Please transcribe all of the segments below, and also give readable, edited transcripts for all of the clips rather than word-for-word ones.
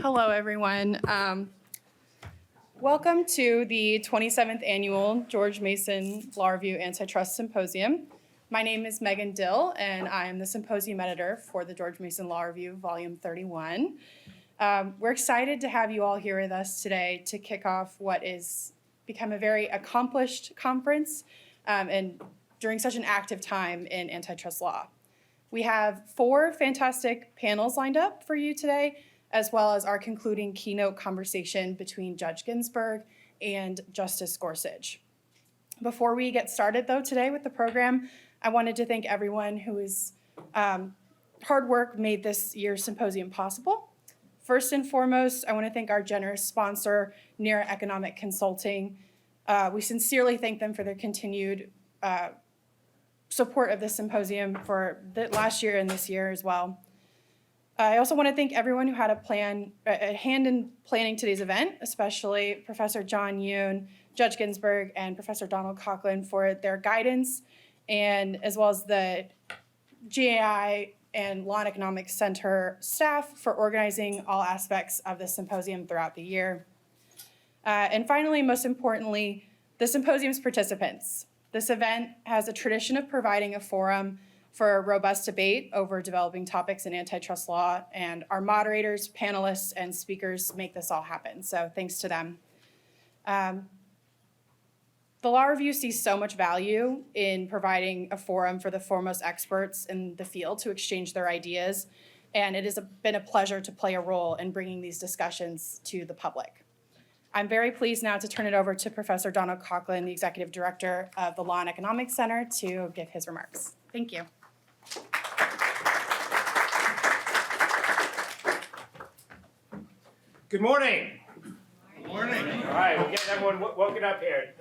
Hello, everyone. Welcome to the 27th Annual George Mason Law Review Antitrust Symposium. My name is Megan Dill, and I am the Symposium Editor for the George Mason Law Review, Volume 31. We're excited to have you all here with us today to kick off what is become a very accomplished conference and during such an active time in antitrust law. We have 4 fantastic panels lined up for you today, as well as our concluding keynote conversation between Judge Ginsburg and Justice Gorsuch. Before we get started, though, today with the program, I wanted to thank everyone whose hard work made this year's symposium possible. First and foremost, I want to thank our generous sponsor, Nera Economic Consulting. We sincerely thank them for their continued support of this symposium for the last year and this year as well. I also want to thank everyone who had a hand in planning today's event, especially Professor John Yoon, Judge Ginsburg, and Professor Donald Coughlin for their guidance, and as well as the GAI and Law and Economics Center staff for organizing all aspects of this symposium throughout the year. And finally, most importantly, the symposium's participants. This event has a tradition of providing a forum for a robust debate over developing topics in antitrust law, and our moderators, panelists, and speakers make this all happen, so thanks to them. The Law Review sees so much value in providing a forum for the foremost experts in the field to exchange their ideas, and it has been a pleasure to play a role in bringing these discussions to the public. I'm very pleased now to turn it over to Professor Donald Coughlin, the Executive Director of the Law and Economics Center, to give his remarks. Thank you. Good morning. Good morning. All right, we'll get everyone woken up here.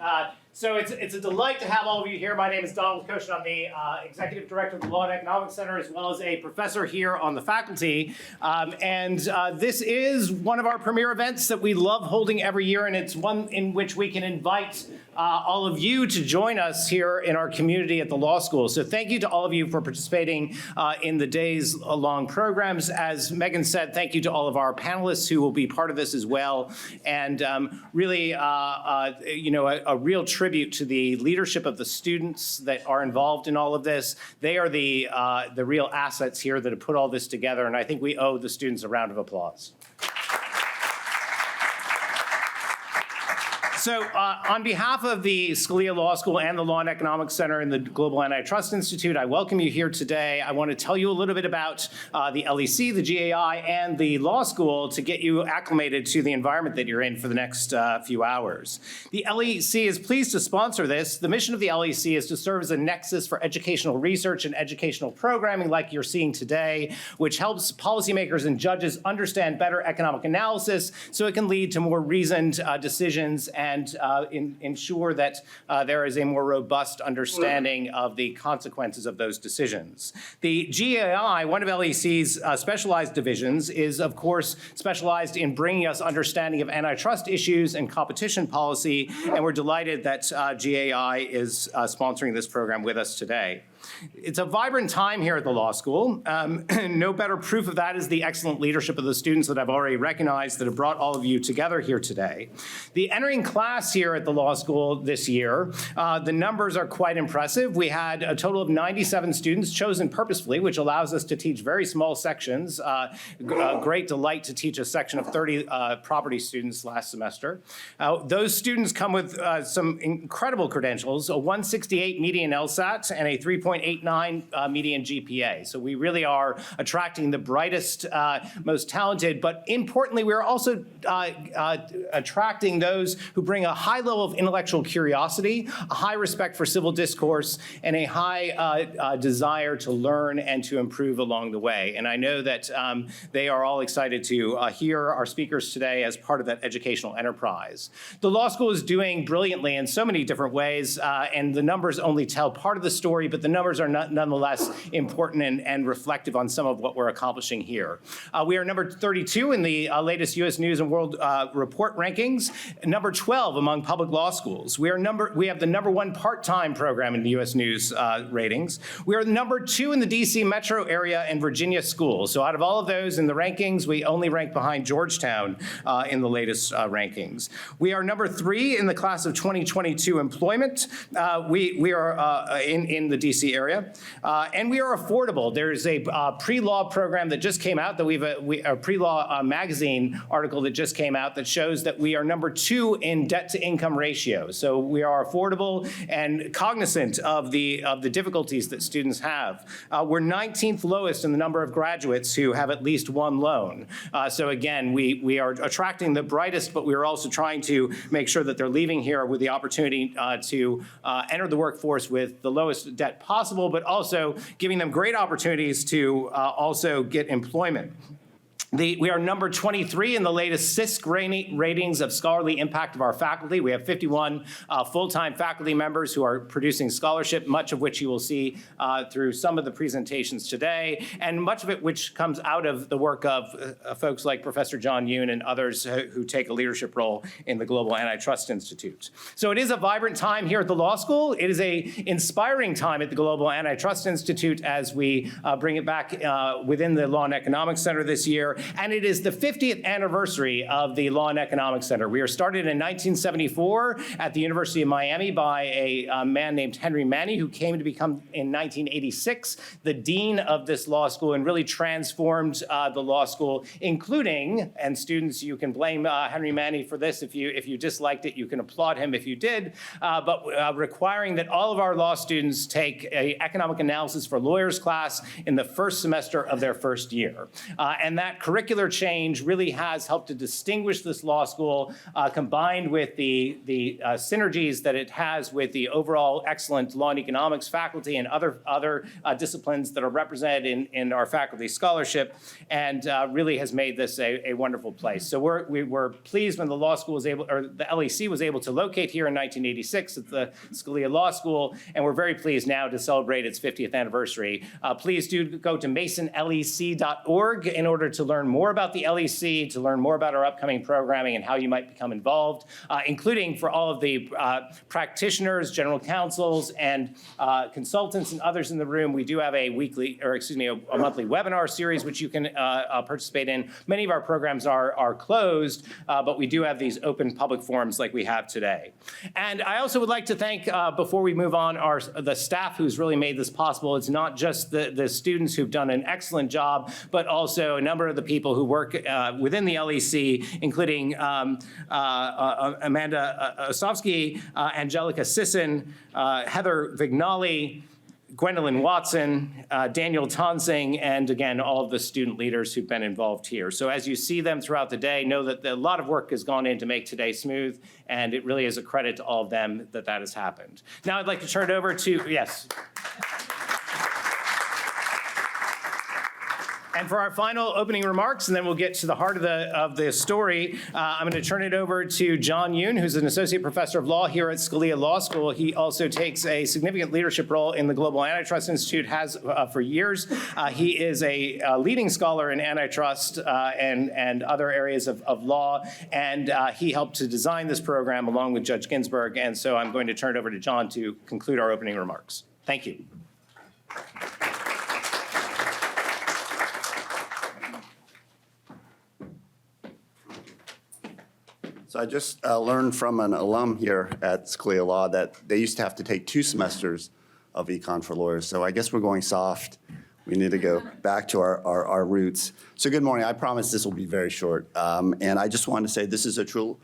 So it's a delight to have all of you here. My name is Donald Koshin. I'm the Executive Director of the Law and Economics Center, as well as a professor here on the faculty. This is one of our premier events that we love holding every year, and it's one in which we can invite all of you to join us here in our community at the law school. So thank you to all of you for participating in the days-long programs. As Megan said, thank you to all of our panelists who will be part of this as well. And really, a real tribute to the leadership of the students that are involved in all of this. They are the real assets here that have put all this together, and I think we owe the students a round of applause. So on behalf of the Scalia Law School and the Law and Economics Center and the Global Antitrust Institute, I welcome you here today. I want to tell you a little bit about the LEC, the GAI, and the law school to get you acclimated to the environment that you're in for the next few hours. The LEC is pleased to sponsor this. The mission of the LEC is to serve as a nexus for educational research and educational programming like you're seeing today, which helps policymakers and judges understand better economic analysis so it can lead to more reasoned decisions and ensure that there is a more robust understanding of the consequences of those decisions. The GAI, one of LEC's specialized divisions, is of course specialized in bringing us understanding of antitrust issues and competition policy, and we're delighted that GAI is sponsoring this program with us today. It's a vibrant time here at the law school. No better proof of that is the excellent leadership of the students that I've already recognized that have brought all of you together here today. The entering class here at the law school this year, the numbers are quite impressive. We had a total of 97 students chosen purposefully, which allows us to teach very small sections. A great delight to teach a section of 30 property students last semester. Those students come with some incredible credentials, a 168 median LSAT and a 3.89 median GPA. So we really are attracting the brightest, most talented, but importantly, we're also attracting those who bring a high level of intellectual curiosity, a high respect for civil discourse, and a high desire to learn and to improve along the way. And I know that they are all excited to hear our speakers today as part of that educational enterprise. The law school is doing brilliantly in so many different ways, and the numbers only tell part of the story, but the numbers are nonetheless important and reflective on some of what we're accomplishing here. We are number 32 in the latest U.S. News and World Report rankings, number 12 12 among public law schools. We have the #1 part-time program in the U.S. News ratings. We are #2 in the D.C. metro area and Virginia schools. So out of all of those in the rankings, we only rank behind Georgetown in the latest rankings. We are #3 in the class of 2022 employment. We are in the D.C. area. And we are affordable. There's a pre-law program that just came out, that a pre-law magazine article that just came out that shows that we are #2 in debt-to-income ratio. So we are affordable and cognizant of the difficulties that students have. We're 19th lowest in the number of graduates who have at least one loan. So again, we are attracting the brightest, but we are also trying to make sure that they're leaving here with the opportunity to enter the workforce with the lowest debt possible, but also giving them great opportunities to also get employment. We are #23 in the latest CISC ratings of scholarly impact of our faculty. We have 51 full-time faculty members who are producing scholarship, much of which you will see through some of the presentations today, and much of it which comes out of the work of folks like Professor John Yoon and others who take a leadership role in the Global Antitrust Institute. So it is a vibrant time here at the law school. It is an inspiring time at the Global Antitrust Institute as we bring it back within the Law and Economics Center this year. And it is the 50th anniversary of the Law and Economics Center. We were started in 1974 at the University of Miami by a man named Henry Manny, who came to become, in 1986, the dean of this law school and really transformed the law school, including, and students, you can blame Henry Manny for this if you disliked it, you can applaud him if you did, but requiring that all of our law students take an economic analysis for lawyers class in the first semester of their first year. And that curricular change really has helped to distinguish this law school, combined with the synergies that it has with the overall excellent law and economics faculty and other disciplines that are represented in our faculty scholarship, and really has made this a wonderful place. So we were pleased when the law school was able, or the LEC was able to locate here in 1986 at the Scalia Law School, and we're very pleased now to celebrate its 50th anniversary. Please do go to masonlec.org in order to learn more about the LEC, to learn more about our upcoming programming and how you might become involved, including for all of the practitioners, general counsels, and consultants and others in the room. We do have a monthly webinar series which you can participate in. Many of our programs are closed, but we do have these open public forums like we have today. And I also would like to thank, before we move on, the staff who's really made this possible. It's not just the students who've done an excellent job, but also a number of the people who work within the LEC, including Amanda Osofsky, Angelica Sisson, Heather Vignali, Gwendolyn Watson, Daniel Tonsing, and again, all of the student leaders who've been involved here. So as you see them throughout the day, know that a lot of work has gone in to make today smooth, and it really is a credit to all of them that has happened. Now I'd like to turn it over to, yes. And for our final opening remarks, and then we'll get to the heart of the story, I'm going to turn it over to John Yoon, who's an associate professor of law here at Scalia Law School. He also takes a significant leadership role in the Global Antitrust Institute, has for years. He is a leading scholar in antitrust and other areas of law, and he helped to design this program along with Judge Ginsburg. And so I'm going to turn it over to John to conclude our opening remarks. Thank you. So I just learned from an alum here at Scalia Law that they used to have to take 2 semesters of econ for lawyers. So I guess we're going soft. We need to go back to our roots. So good morning. I promise this will be very short. And I just wanted to say this is a true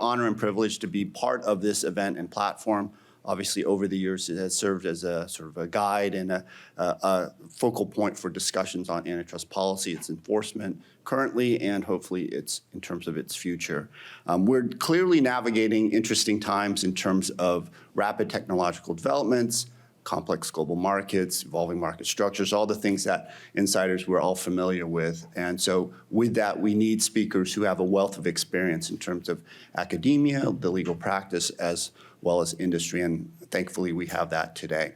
honor and privilege to be part of this event and platform. Obviously, over the years, it has served as a sort of a guide and a focal point for discussions on antitrust policy, its enforcement currently, and hopefully it's in terms of its future. We're clearly navigating interesting times in terms of rapid technological developments, complex global markets, evolving market structures, all the things that insiders we're all familiar with. And so with that, we need speakers who have a wealth of experience in terms of academia, the legal practice, as well as industry, and thankfully we have that today.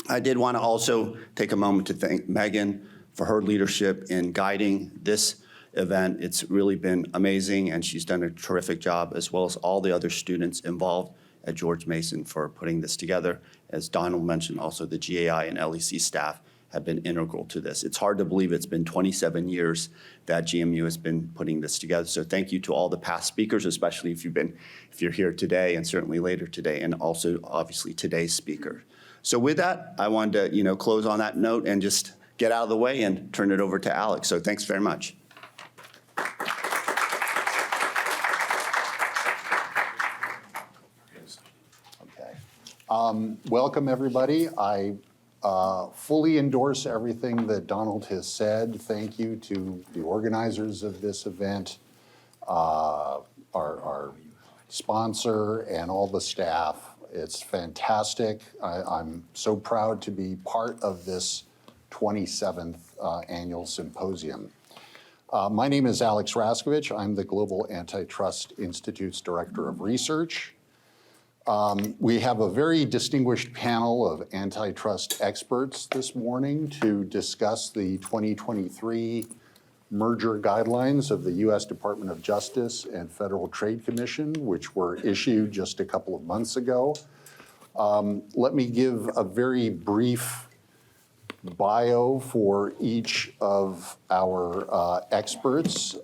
I did want to also take a moment to thank Megan for her leadership in guiding this event. It's really been amazing, and she's done a terrific job, as well as all the other students involved at George Mason for putting this together. As Donald mentioned, also the GAI and LEC staff have been integral to this. It's hard to believe it's been 27 years that GMU has been putting this together. So thank you to all the past speakers, especially if you're here today and certainly later today, and also obviously today's speaker. So with that, I wanted to close on that note and just get out of the way and turn it over to Alex. So thanks very much. Okay. Welcome, everybody. I fully endorse everything that Donald has said. Thank you to the organizers of this event, our sponsor, and all the staff. It's fantastic. I'm so proud to be part of this 27th annual symposium. My name is Alex Raskovich. I'm the Global Antitrust Institute's Director of Research. We have a very distinguished panel of antitrust experts this morning to discuss the 2023 merger guidelines of the US Department of Justice and Federal Trade Commission, which were issued just a couple of months ago. Let me give a very brief bio for each of our experts.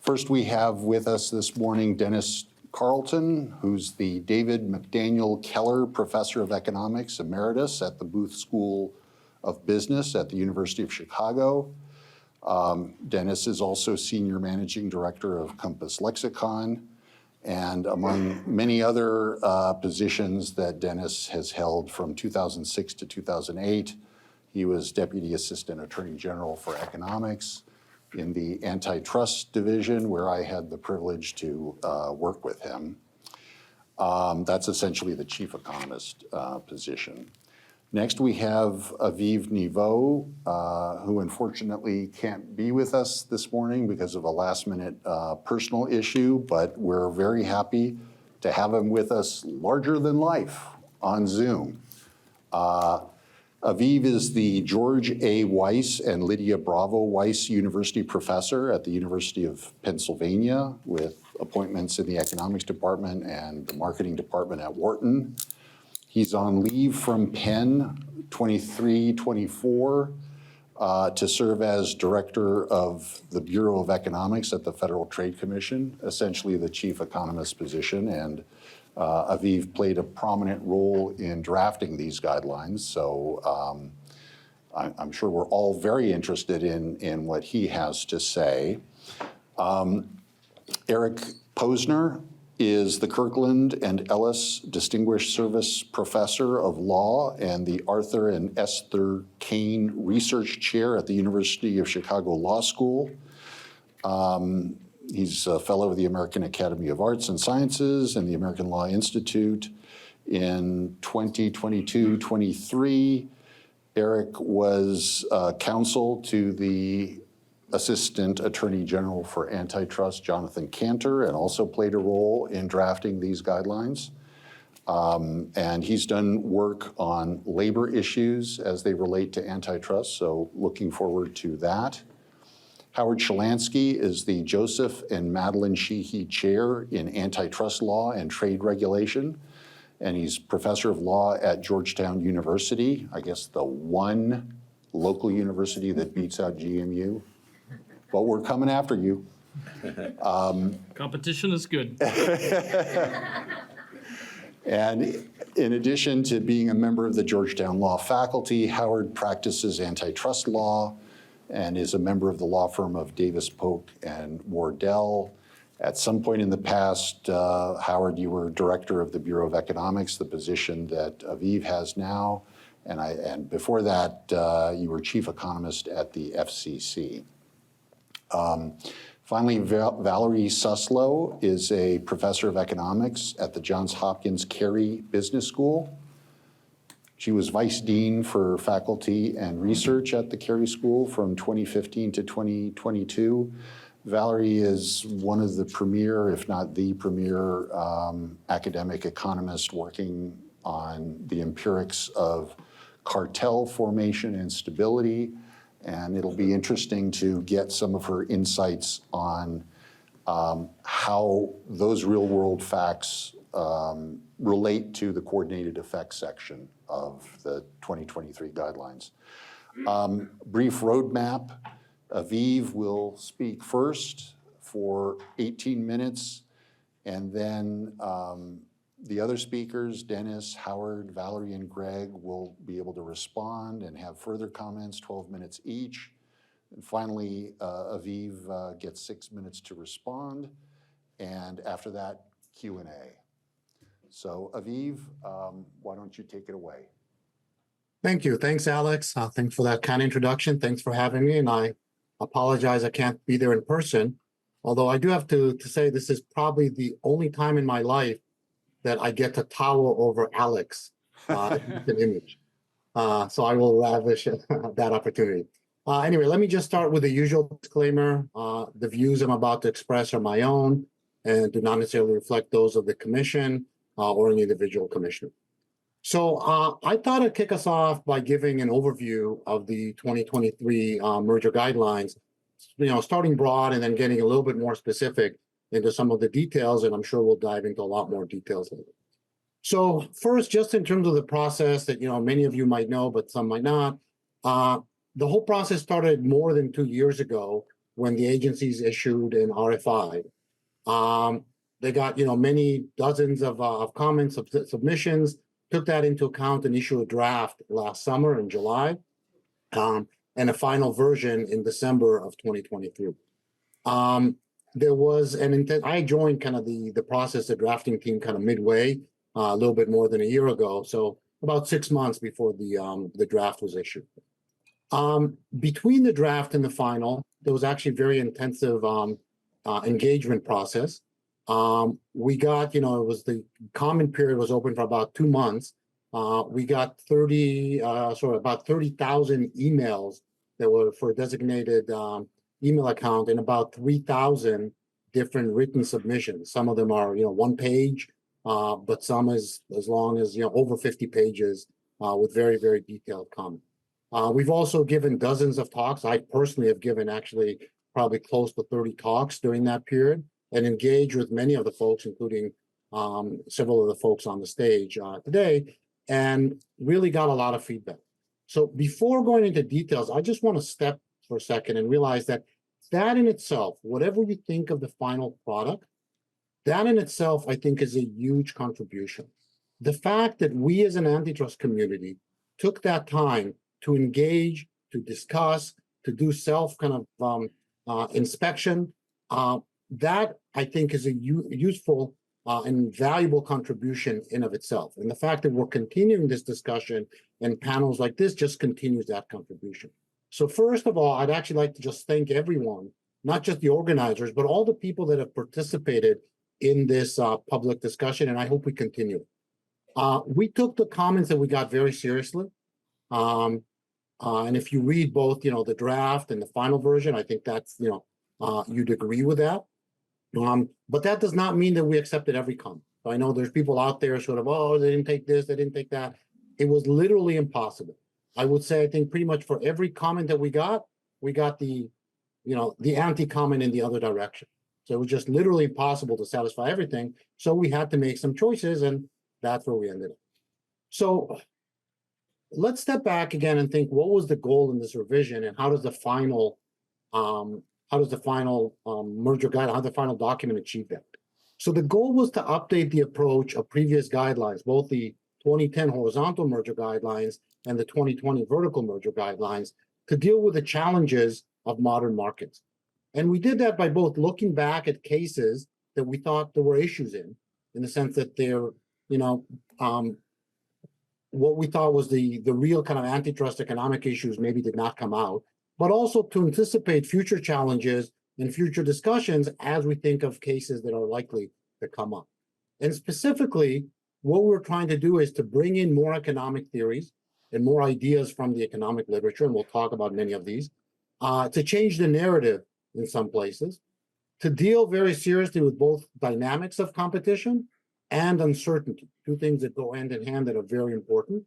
First, we have with us this morning Dennis Carlton, who's the David McDaniel Keller Professor of Economics, Emeritus at the Booth School of Business at the University of Chicago. Dennis is also Senior Managing Director of Compass Lexecon, and among many other positions that Dennis has held from 2006 to 2008, he was Deputy Assistant Attorney General for Economics in the Antitrust Division, where I had the privilege to work with him. That's essentially the chief economist position. Next, we have Aviv Nevo, who unfortunately can't be with us this morning because of a last-minute personal issue, but we're very happy to have him with us larger than life on Zoom. Aviv is the George A. Weiss and Lydia Bravo Weiss University Professor at the University of Pennsylvania, with appointments in the Economics Department and the Marketing Department at Wharton. He's on leave from Penn 23-24 to serve as Director of the Bureau of Economics at the Federal Trade Commission, essentially the chief economist position. And Aviv played a prominent role in drafting these guidelines. So I'm sure we're all very interested in what he has to say. Eric Posner is the Kirkland and Ellis Distinguished Service Professor of Law and the Arthur and Esther Kane Research Chair at the University of Chicago Law School. He's a fellow of the American Academy of Arts and Sciences and the American Law Institute. In 2022-23, Eric was counsel to the Assistant Attorney General for Antitrust, Jonathan Cantor, and also played a role in drafting these guidelines. And he's done work on labor issues as they relate to antitrust, so looking forward to that. Howard Shalansky is the Joseph and Madeline Sheehy Chair in Antitrust Law and Trade Regulation, and he's Professor of Law at Georgetown University, I guess the one local university that beats out GMU. But we're coming after you. Competition is good. And in addition to being a member of the Georgetown Law faculty, Howard practices antitrust law and is a member of the law firm of Davis Polk and Wardell. At some point in the past, Howard, you were director of the Bureau of Economics, the position that Aviv has now. And before that, you were chief economist at the FCC. Finally, Valerie Suslow is a professor of economics at the Johns Hopkins Carey Business School. She was vice dean for faculty and research at the Carey School from 2015 to 2022. Valerie is one of the premier, if not the premier, academic economist working on the empirics of cartel formation and stability, And it'll be interesting to get some of her insights on how those real-world facts relate to the coordinated effects section of the 2023 guidelines. Brief roadmap. Aviv will speak first for 18 minutes, and then the other speakers, Dennis, Howard, Valerie, and Greg, will be able to respond and have further comments, 12 minutes each. And finally, Aviv gets 6 minutes to respond, and after that, Q&A. So Aviv, why don't you take it away? Thank you. Thanks, Alex. Thanks for that kind introduction. Thanks for having me. And I apologize I can't be there in person. Although I do have to say this is probably the only time in my life that I get to tower over Alex an image. So I will lavish that opportunity. Anyway, let me just start with the usual disclaimer. The views I'm about to express are my own and do not necessarily reflect those of the commission or any individual commissioner. So I thought I'd kick us off by giving an overview of the 2023 merger guidelines, starting broad and then getting a little bit more specific into some of the details, and I'm sure we'll dive into a lot more details later. So first, just in terms of the process that many of you might know, but some might not, the whole process started more than 2 years ago when the agencies issued an RFI. They got many dozens of comments, submissions, took that into account and issued a draft last summer in July, and a final version in December of 2023. There was an intent. I joined kind of the process, the drafting team kind of midway, a little bit more than a year ago, so about 6 months before the draft was issued. Between the draft and the final, there was actually very intensive engagement process. We got, it was the comment period was open for about 2 months. We got about 30,000 emails that were for a designated email account and about 3,000 different written submissions. Some of them are, 1 page, but some as long as, over 50 pages with very, very detailed comment. We've also given dozens of talks. I personally have given actually probably close to 30 talks during that period and engaged with many of the folks, including several of the folks on the stage today, and really got a lot of feedback. So before going into details, I just want to step for a second and realize that in itself, whatever you think of the final product, that in itself, I think, is a huge contribution. The fact that we as an antitrust community took that time to engage, to discuss, to do self kind of inspection, that I think is a useful and valuable contribution in of itself. And the fact that we're continuing this discussion and panels like this just continues that contribution. So first of all, I'd actually like to just thank everyone, not just the organizers, but all the people that have participated in this public discussion, and I hope we continue. We took the comments that we got very seriously. And if you read both, the draft and the final version, I think that's, you'd agree with that. But that does not mean that we accepted every comment. I know there's people out there sort of, oh, they didn't take this, they didn't take that. It was literally impossible. I would say, I think pretty much for every comment that we got the, the anti-comment in the other direction. So it was just literally impossible to satisfy everything. So we had to make some choices, and that's where we ended up. So let's step back again and think, what was the goal in this revision, and how does the final merger guide, how the final document achieve that? So the goal was to update the approach of previous guidelines, both the 2010 horizontal merger guidelines and the 2020 vertical merger guidelines, to deal with the challenges of modern markets. And we did that by both looking back at cases that we thought there were issues in the sense that they're, what we thought was the real kind of antitrust economic issues maybe did not come out, but also to anticipate future challenges and future discussions as we think of cases that are likely to come up. And specifically, what we're trying to do is to bring in more economic theories and more ideas from the economic literature, and we'll talk about many of these, to change the narrative in some places, to deal very seriously with both dynamics of competition and uncertainty, two things that go hand in hand that are very important.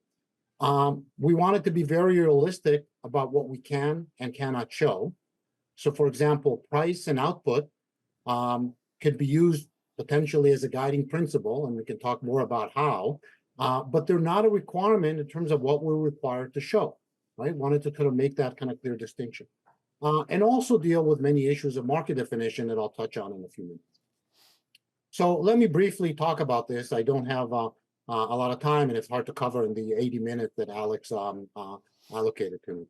We wanted to be very realistic about what we can and cannot show. So for example, price and output could be used potentially as a guiding principle, and we can talk more about how, but they're not a requirement in terms of what we're required to show, right? Wanted to kind of make that kind of clear distinction. And also deal with many issues of market definition that I'll touch on in a few minutes. So let me briefly talk about this. I don't have a lot of time, and it's hard to cover in the 80 minutes that Alex allocated to me.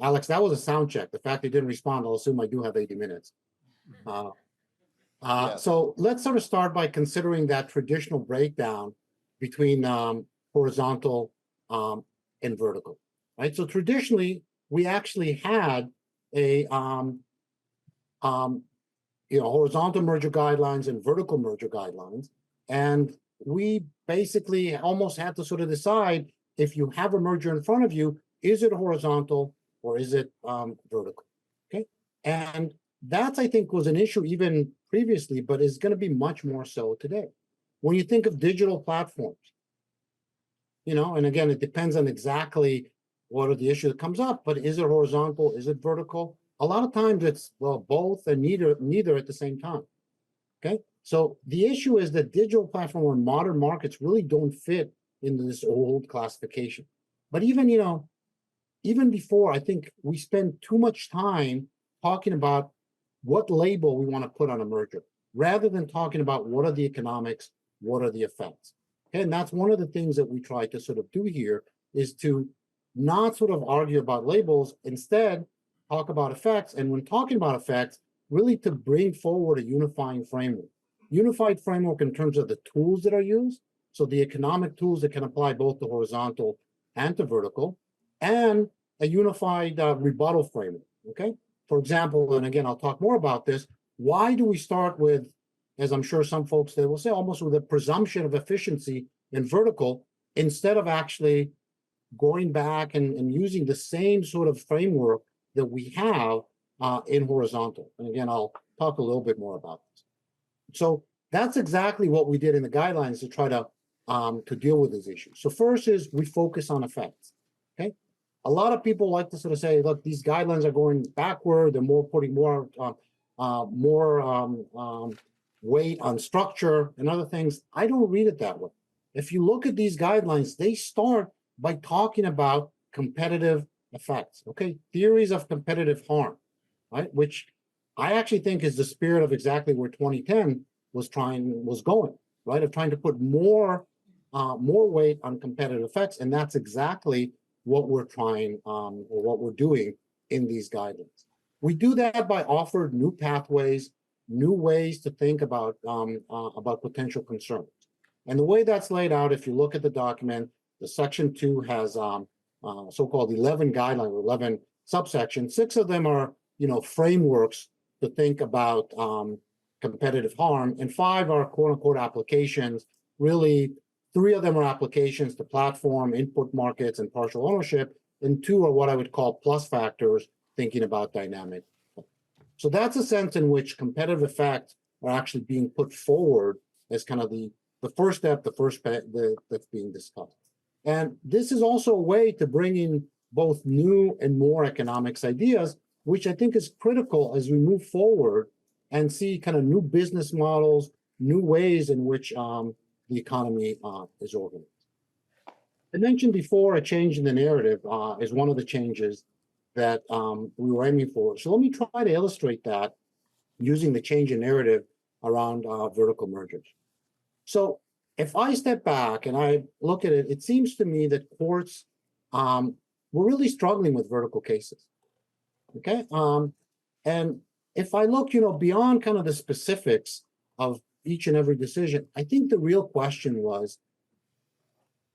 Alex, that was a sound check. The fact they didn't respond, I'll assume I do have 80 minutes. Yes. So let's sort of start by considering that traditional breakdown between horizontal and vertical, right? So traditionally, we actually had a horizontal merger guidelines and vertical merger guidelines, and we basically almost had to sort of decide if you have a merger in front of you, is it horizontal or is it vertical? Okay, and that I think was an issue even previously, but is going to be much more so today. When you think of digital platforms, and again, it depends on exactly what are the issue that comes up, but is it horizontal? Is it vertical? A lot of times it's, well, both and neither at the same time. Okay, so the issue is that digital platform or modern markets really don't fit into this old classification. But even before, I think we spend too much time talking about what label we want to put on a merger, rather than talking about what are the economics, what are the effects. Okay, and that's one of the things that we try to sort of do here, is to not sort of argue about labels, instead talk about effects, and when talking about effects, really to bring forward a unifying framework. Unified framework in terms of the tools that are used, so the economic tools that can apply both to horizontal and to vertical, and a unified rebuttal framework, okay? For example, and again, I'll talk more about this, why do we start with, as I'm sure some folks, they will say, almost with a presumption of efficiency in vertical, instead of actually going back and using the same sort of framework that we have in horizontal? And again, I'll talk a little bit more about this. So that's exactly what we did in the guidelines to try to deal with this issue. So first is we focus on effects, okay? A lot of people like to sort of say, look, these guidelines are going backward. They're putting more weight on structure and other things. I don't read it that way. If you look at these guidelines, they start by talking about competitive effects, okay? Theories of competitive harm, right? Which I actually think is the spirit of exactly where 2010 was going, right? Of trying to put more weight on competitive effects, and that's exactly what we're trying or what we're doing in these guidelines. We do that by offering new pathways, new ways to think about potential concerns. And the way that's laid out, if you look at the document, the section 2 has so-called 11 guidelines, 11 subsections. 6 of them are, frameworks to think about competitive harm, and 5 are quote-unquote applications. Really, 3 of them are applications to platform, input markets, and partial ownership, and 2 are what I would call plus factors, thinking about dynamic. So that's a sense in which competitive effects are actually being put forward as kind of the first step, that's being discussed. And this is also a way to bring in both new and more economics ideas, which I think is critical as we move forward and see kind of new business models, new ways in which the economy is organized. I mentioned before a change in the narrative is one of the changes that we were aiming for. So let me try to illustrate that using the change in narrative around vertical mergers. So if I step back and I look at it, it seems to me that courts were really struggling with vertical cases, okay? And if I look, beyond kind of the specifics of each and every decision, I think the real question was,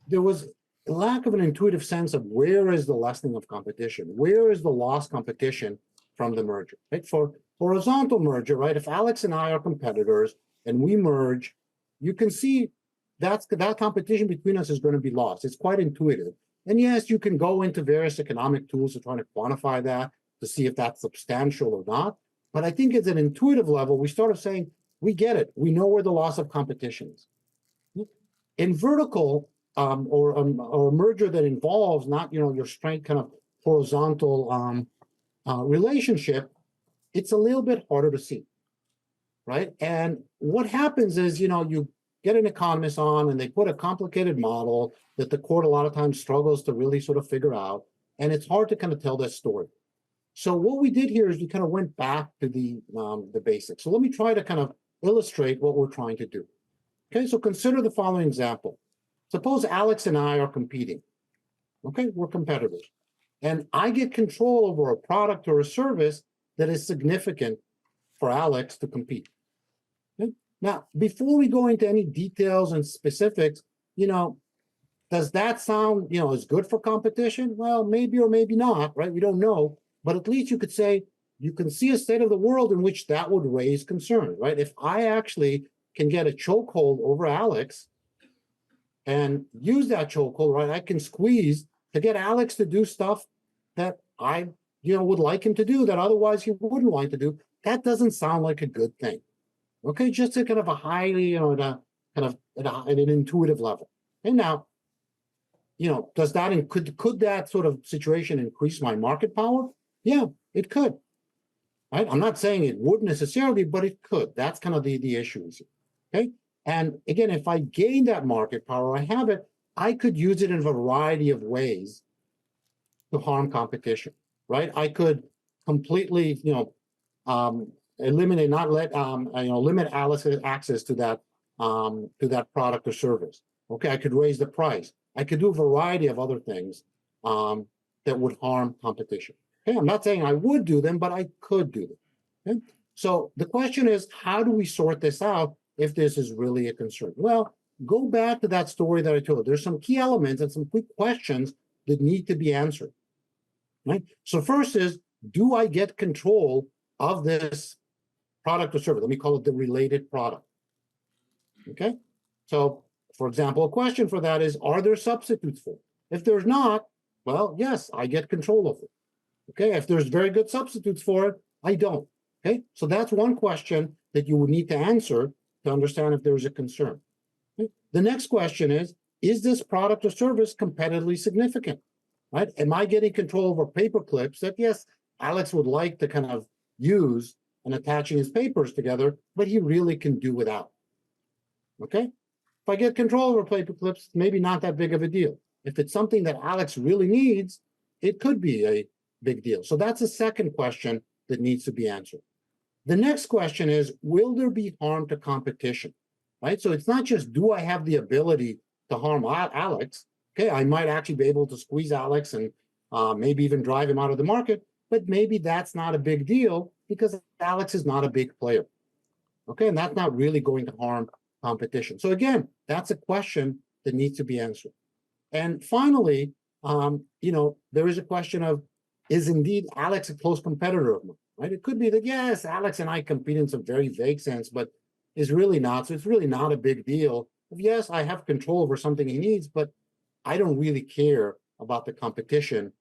there was a lack of an intuitive sense of where is the lessening of competition? Where is the lost competition from the merger, right? For horizontal merger, right? If Alex and I are competitors and we merge, you can see that competition between us is going to be lost. It's quite intuitive. And yes, you can go into various economic tools to try to quantify that to see if that's substantial or not. But I think at an intuitive level, we started saying, we get it. We know where the loss of competition is. In vertical or a merger that involves not, your strength kind of horizontal relationship, it's a little bit harder to see, right? And what happens is, you get an economist on and they put a complicated model that the court a lot of times struggles to really sort of figure out, and it's hard to kind of tell that story. So what we did here is we kind of went back to the basics. So let me try to kind of illustrate what we're trying to do. Okay, so consider the following example. Suppose Alex and I are competing. Okay, we're competitors. And I get control over a product or a service that is significant for Alex to compete. Okay? Now, before we go into any details and specifics, does that sound, is good for competition? Well, maybe or maybe not, right? We don't know. But at least you could say, you can see a state of the world in which that would raise concern, right? If I actually can get a chokehold over Alex and use that chokehold, right? I can squeeze to get Alex to do stuff that I, would like him to do that otherwise he wouldn't like to do. That doesn't sound like a good thing. Okay, just at kind of a highly, at an intuitive level. And now, does that could that sort of situation increase my market power? Yeah, it could. Right? I'm not saying it would necessarily, but it could. That's kind of the issue. Okay. And again, if I gain that market power, I have it, I could use it in a variety of ways to harm competition, right? I could completely, eliminate, not let, limit Alice's access to that product or service. Okay, I could raise the price. I could do a variety of other things that would harm competition. Okay, I'm not saying I would do them, but I could do them. Okay? So the question is, how do we sort this out if this is really a concern? Well, go back to that story that I told. There's some key elements and some quick questions that need to be answered. Right? So first is, do I get control of this product or service? Let me call it the related product. Okay? So, for example, a question for that is, are there substitutes for it? If there's not, well, yes, I get control of it. Okay? If there's very good substitutes for it, I don't. Okay? So that's one question that you would need to answer to understand if there's a concern. Okay? The next question is this product or service competitively significant? Right? Am I getting control over paper clips that, yes, Alex would like to kind of use and attaching his papers together, but he really can do without? Okay? If I get control over paper clips, maybe not that big of a deal. If it's something that Alex really needs, it could be a big deal. So that's a second question that needs to be answered. The next question is, will there be harm to competition? Right? So it's not just, do I have the ability to harm Alex? Okay, I might actually be able to squeeze Alex and maybe even drive him out of the market, but maybe that's not a big deal because Alex is not a big player. Okay, and that's not really going to harm competition. So again, that's a question that needs to be answered. And finally, there is a question of, is indeed Alex a close competitor of mine? Right? It could be that, yes, Alex and I compete in some very vague sense, but is really not. So it's really not a big deal. Yes, I have control over something he needs, but I don't really care about the competition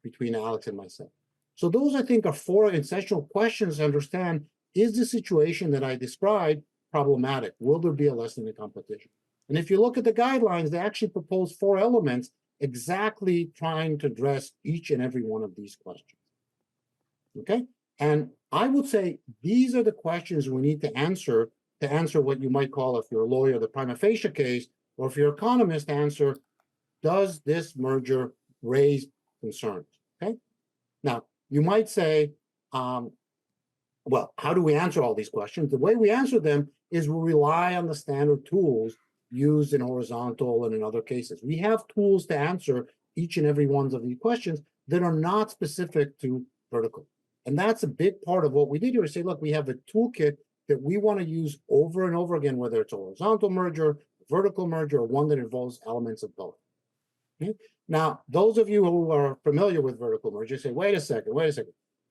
between Alex and myself. So those, I think, are four essential questions to understand, is the situation that I described problematic? Will there be a lessening of competition? And if you look at the guidelines, they actually propose four elements exactly trying to address each and every one of these questions. Okay? And I would say these are the questions we need to answer what you might call, if you're a lawyer, the prima facie case, or if you're an economist, answer, does this merger raise concerns? Okay? Now, you might say, well, how do we answer all these questions? The way we answer them is we rely on the standard tools used in horizontal and in other cases. We have tools to answer each and every one of these questions that are not specific to vertical. And that's a big part of what we did here, is say, look, we have a toolkit that we want to use over and over again, whether it's a horizontal merger, vertical merger, or one that involves elements of both. Okay? Now, those of you who are familiar with vertical merger say, wait a second.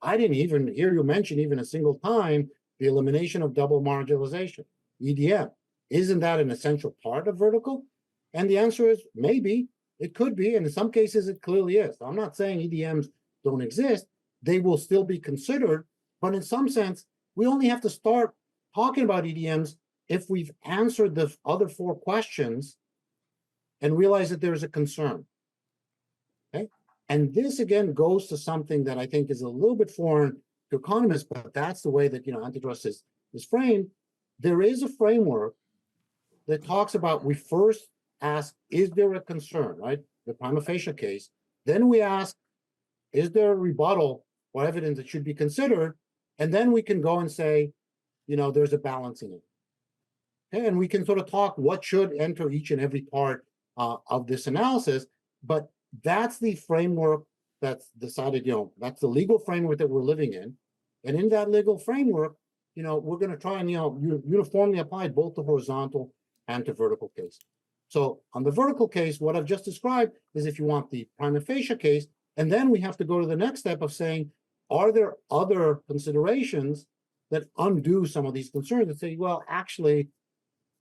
I didn't even hear you mention even a single time the elimination of double marginalization, EDM. Isn't that an essential part of vertical? And the answer is maybe, it could be, and in some cases it clearly is. I'm not saying EDMs don't exist. They will still be considered, but in some sense, we only have to start talking about EDMs if we've answered the other four questions and realize that there's a concern. Okay? And this again goes to something that I think is a little bit foreign to economists, but that's the way that antitrust is framed. There is a framework that talks about, we first ask, is there a concern, right? The prima facie case. Then we ask, is there a rebuttal or evidence that should be considered? And then we can go and say, there's a balancing it. Okay? And we can sort of talk what should enter each and every part of this analysis, but that's the framework that's decided, that's the legal framework that we're living in. And in that legal framework, we're going to try and, uniformly apply both the horizontal and to vertical case. So on the vertical case, what I've just described is if you want the prima facie case, and then we have to go to the next step of saying, are there other considerations that undo some of these concerns and say, well, actually,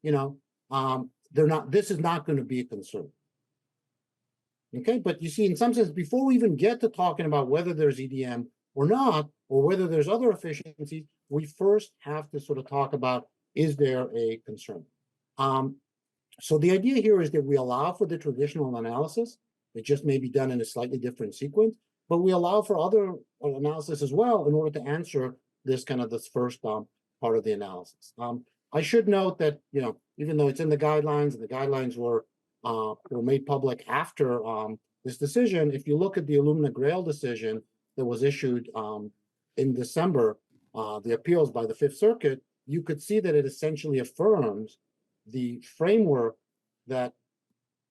they're not, this is not going to be a concern. Okay, but you see, in some sense, before we even get to talking about whether there's EDM or not, or whether there's other efficiencies, we first have to sort of talk about, is there a concern? So the idea here is that we allow for the traditional analysis. It just may be done in a slightly different sequence, but we allow for other analysis as well in order to answer this first part of the analysis. I should note that, even though it's in the guidelines, and the guidelines were made public after this decision, if you look at the Illumina Grail decision that was issued in December, the appeals by the Fifth Circuit, you could see that it essentially affirms the framework that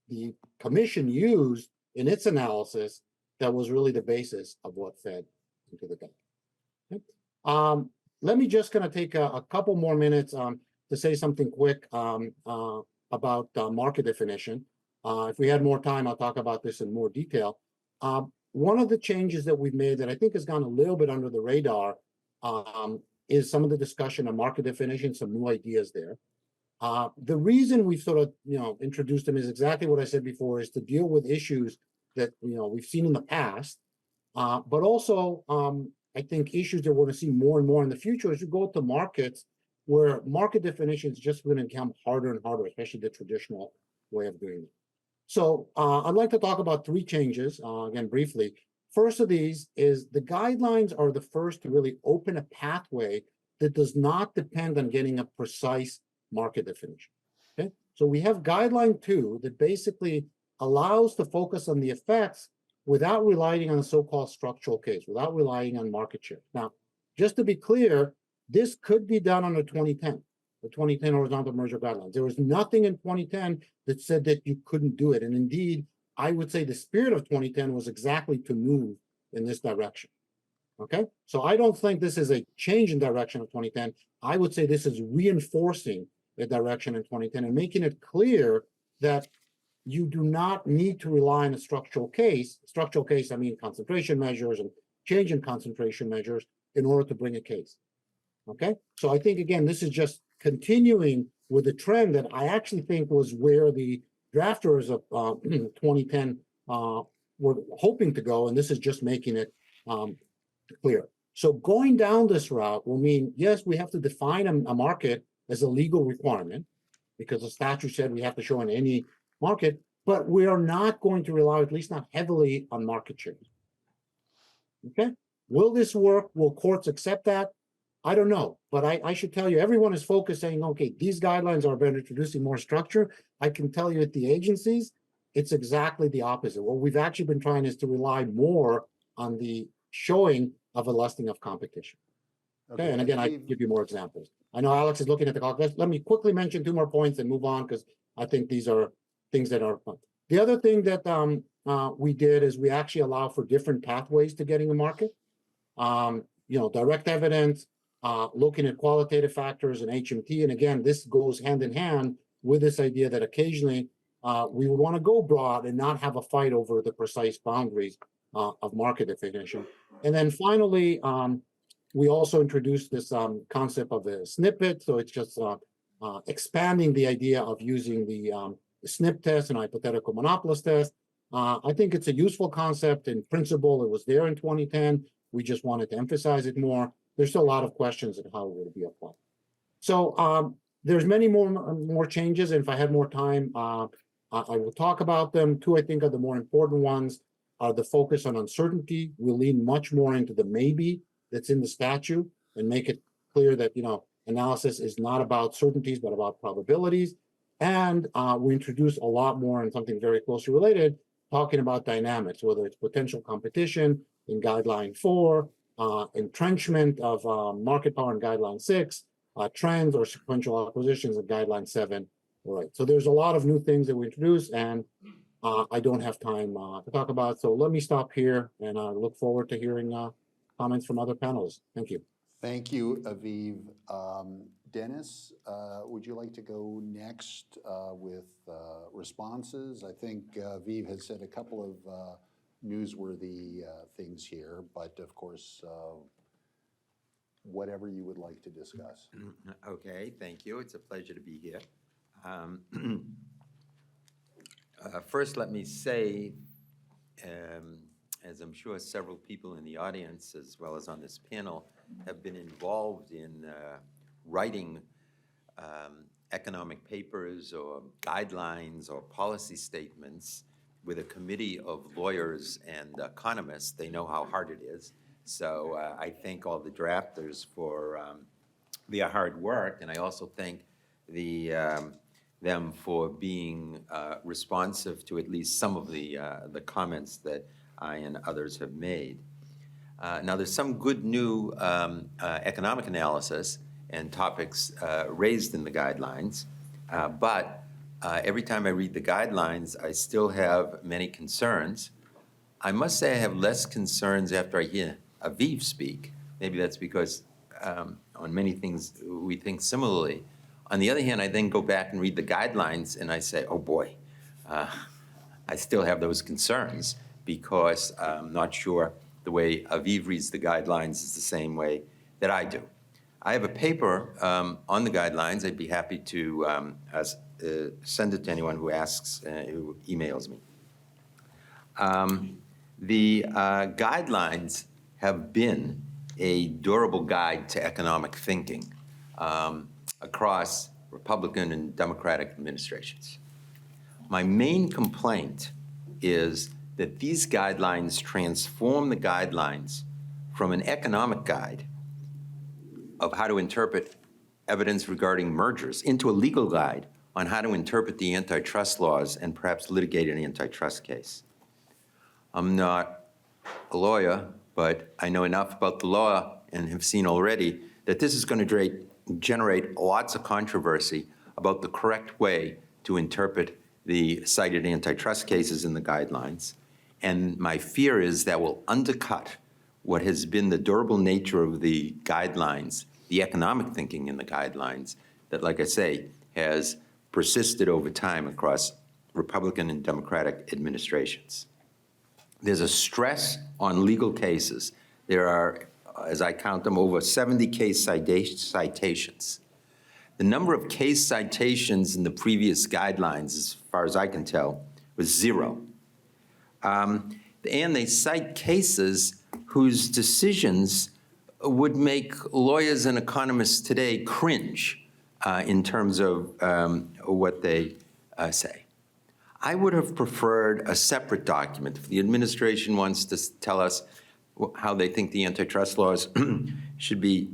the commission used in its analysis that was really the basis of what fed into the guide. Okay. Let me just take a couple more minutes to say something quick about market definition. If we had more time, I'll talk about this in more detail. One of the changes that we've made that I think has gone a little bit under the radar is some of the discussion of market definition, some new ideas there. The reason we've sort of introduced them is exactly what I said before, is to deal with issues that we've seen in the past, but also I think issues that we're going to see more and more in the future as you go to markets where market definition is just going to become harder and harder, especially the traditional way of doing it. So I'd like to talk about three changes, again, briefly. First of these is the guidelines are the first to really open a pathway that does not depend on getting a precise market definition. Okay, so we have guideline 2 that basically allows to focus on the effects without relying on a so-called structural case, without relying on market share. Now, just to be clear, this could be done under 2010, the 2010 horizontal merger guidelines. There was nothing in 2010 that said that you couldn't do it. And indeed, I would say the spirit of 2010 was exactly to move in this direction. Okay, so I don't think this is a change in direction of 2010. I would say this is reinforcing the direction in 2010 and making it clear that you do not need to rely on a structural case. Structural case, I mean concentration measures and change in concentration measures in order to bring a case. Okay, so I think, again, this is just continuing with a trend that I actually think was where the drafters of 2010 were hoping to go, and this is just making it clear. So going down this route will mean, yes, we have to define a market as a legal requirement because the statute said we have to show in any market, but we are not going to rely, at least not heavily, on market share. Okay, will this work? Will courts accept that? I don't know, but I should tell you, everyone is focused saying, okay, these guidelines are about introducing more structure. I can tell you at the agencies, it's exactly the opposite. What we've actually been trying is to rely more on the showing of a lessening of competition. Okay, and again, I can give you more examples. I know Alex is looking at the clock. Let me quickly mention 2 more points and move on because I think these are things that are fun. The other thing that we did is we actually allow for different pathways to getting a market. Direct evidence, looking at qualitative factors and HMT. And again, this goes hand in hand with this idea that occasionally we would want to go broad and not have a fight over the precise boundaries of market definition. And then finally, we also introduced this concept of a snippet. So it's just expanding the idea of using the SNP test and hypothetical monopolist test. I think it's a useful concept. In principle, it was there in 2010. We just wanted to emphasize it more. There's still a lot of questions on how it will be applied. So there's many more changes. And if I had more time, I will talk about them. 2, I think, are the more important ones. are the focus on uncertainty. We'll lean much more into the maybe that's in the statute and make it clear that, analysis is not about certainties, but about probabilities. And we introduce a lot more in something very closely related, talking about dynamics, whether it's potential competition in guideline 4, entrenchment of market power in guideline 6, trends or sequential acquisitions in guideline 7. All right, so there's a lot of new things that we introduced, and I don't have time to talk about. So let me stop here, and I look forward to hearing comments from other panelists. Thank you. Thank you, Aviv. Dennis, would you like to go next with responses? I think Aviv has said a couple of newsworthy things here, but of course, whatever you would like to discuss. Okay, thank you. It's a pleasure to be here. First, let me say, as I'm sure several people in the audience, as well as on this panel, have been involved in writing economic papers or guidelines or policy statements with a committee of lawyers and economists. They know how hard it is. So I thank all the drafters for their hard work, and I also thank them for being responsive to at least some of the comments that I and others have made. Now, there's some good new economic analysis and topics raised in the guidelines, but every time I read the guidelines, I still have many concerns. I must say I have less concerns after I hear Aviv speak. Maybe that's because on many things we think similarly. On the other hand, I then go back and read the guidelines and I say, oh boy, I still have those concerns because I'm not sure the way Aviv reads the guidelines is the same way that I do. I have a paper on the guidelines. I'd be happy to send it to anyone who asks, who emails me. The guidelines have been a durable guide to economic thinking across Republican and Democratic administrations. My main complaint is that these guidelines transform the guidelines from an economic guide of how to interpret evidence regarding mergers into a legal guide on how to interpret the antitrust laws and perhaps litigate an antitrust case. I'm not a lawyer, but I know enough about the law and have seen already that this is going to generate lots of controversy about the correct way to interpret the cited antitrust cases in the guidelines. And my fear is that will undercut what has been the durable nature of the guidelines, the economic thinking in the guidelines that, like I say, has persisted over time across Republican and Democratic administrations. There's a stress on legal cases. There are, as I count them, over 70 case citations. The number of case citations in the previous guidelines, as far as I can tell, was 0. And they cite cases whose decisions would make lawyers and economists today cringe in terms of what they say. I would have preferred a separate document. If the administration wants to tell us how they think the antitrust laws should be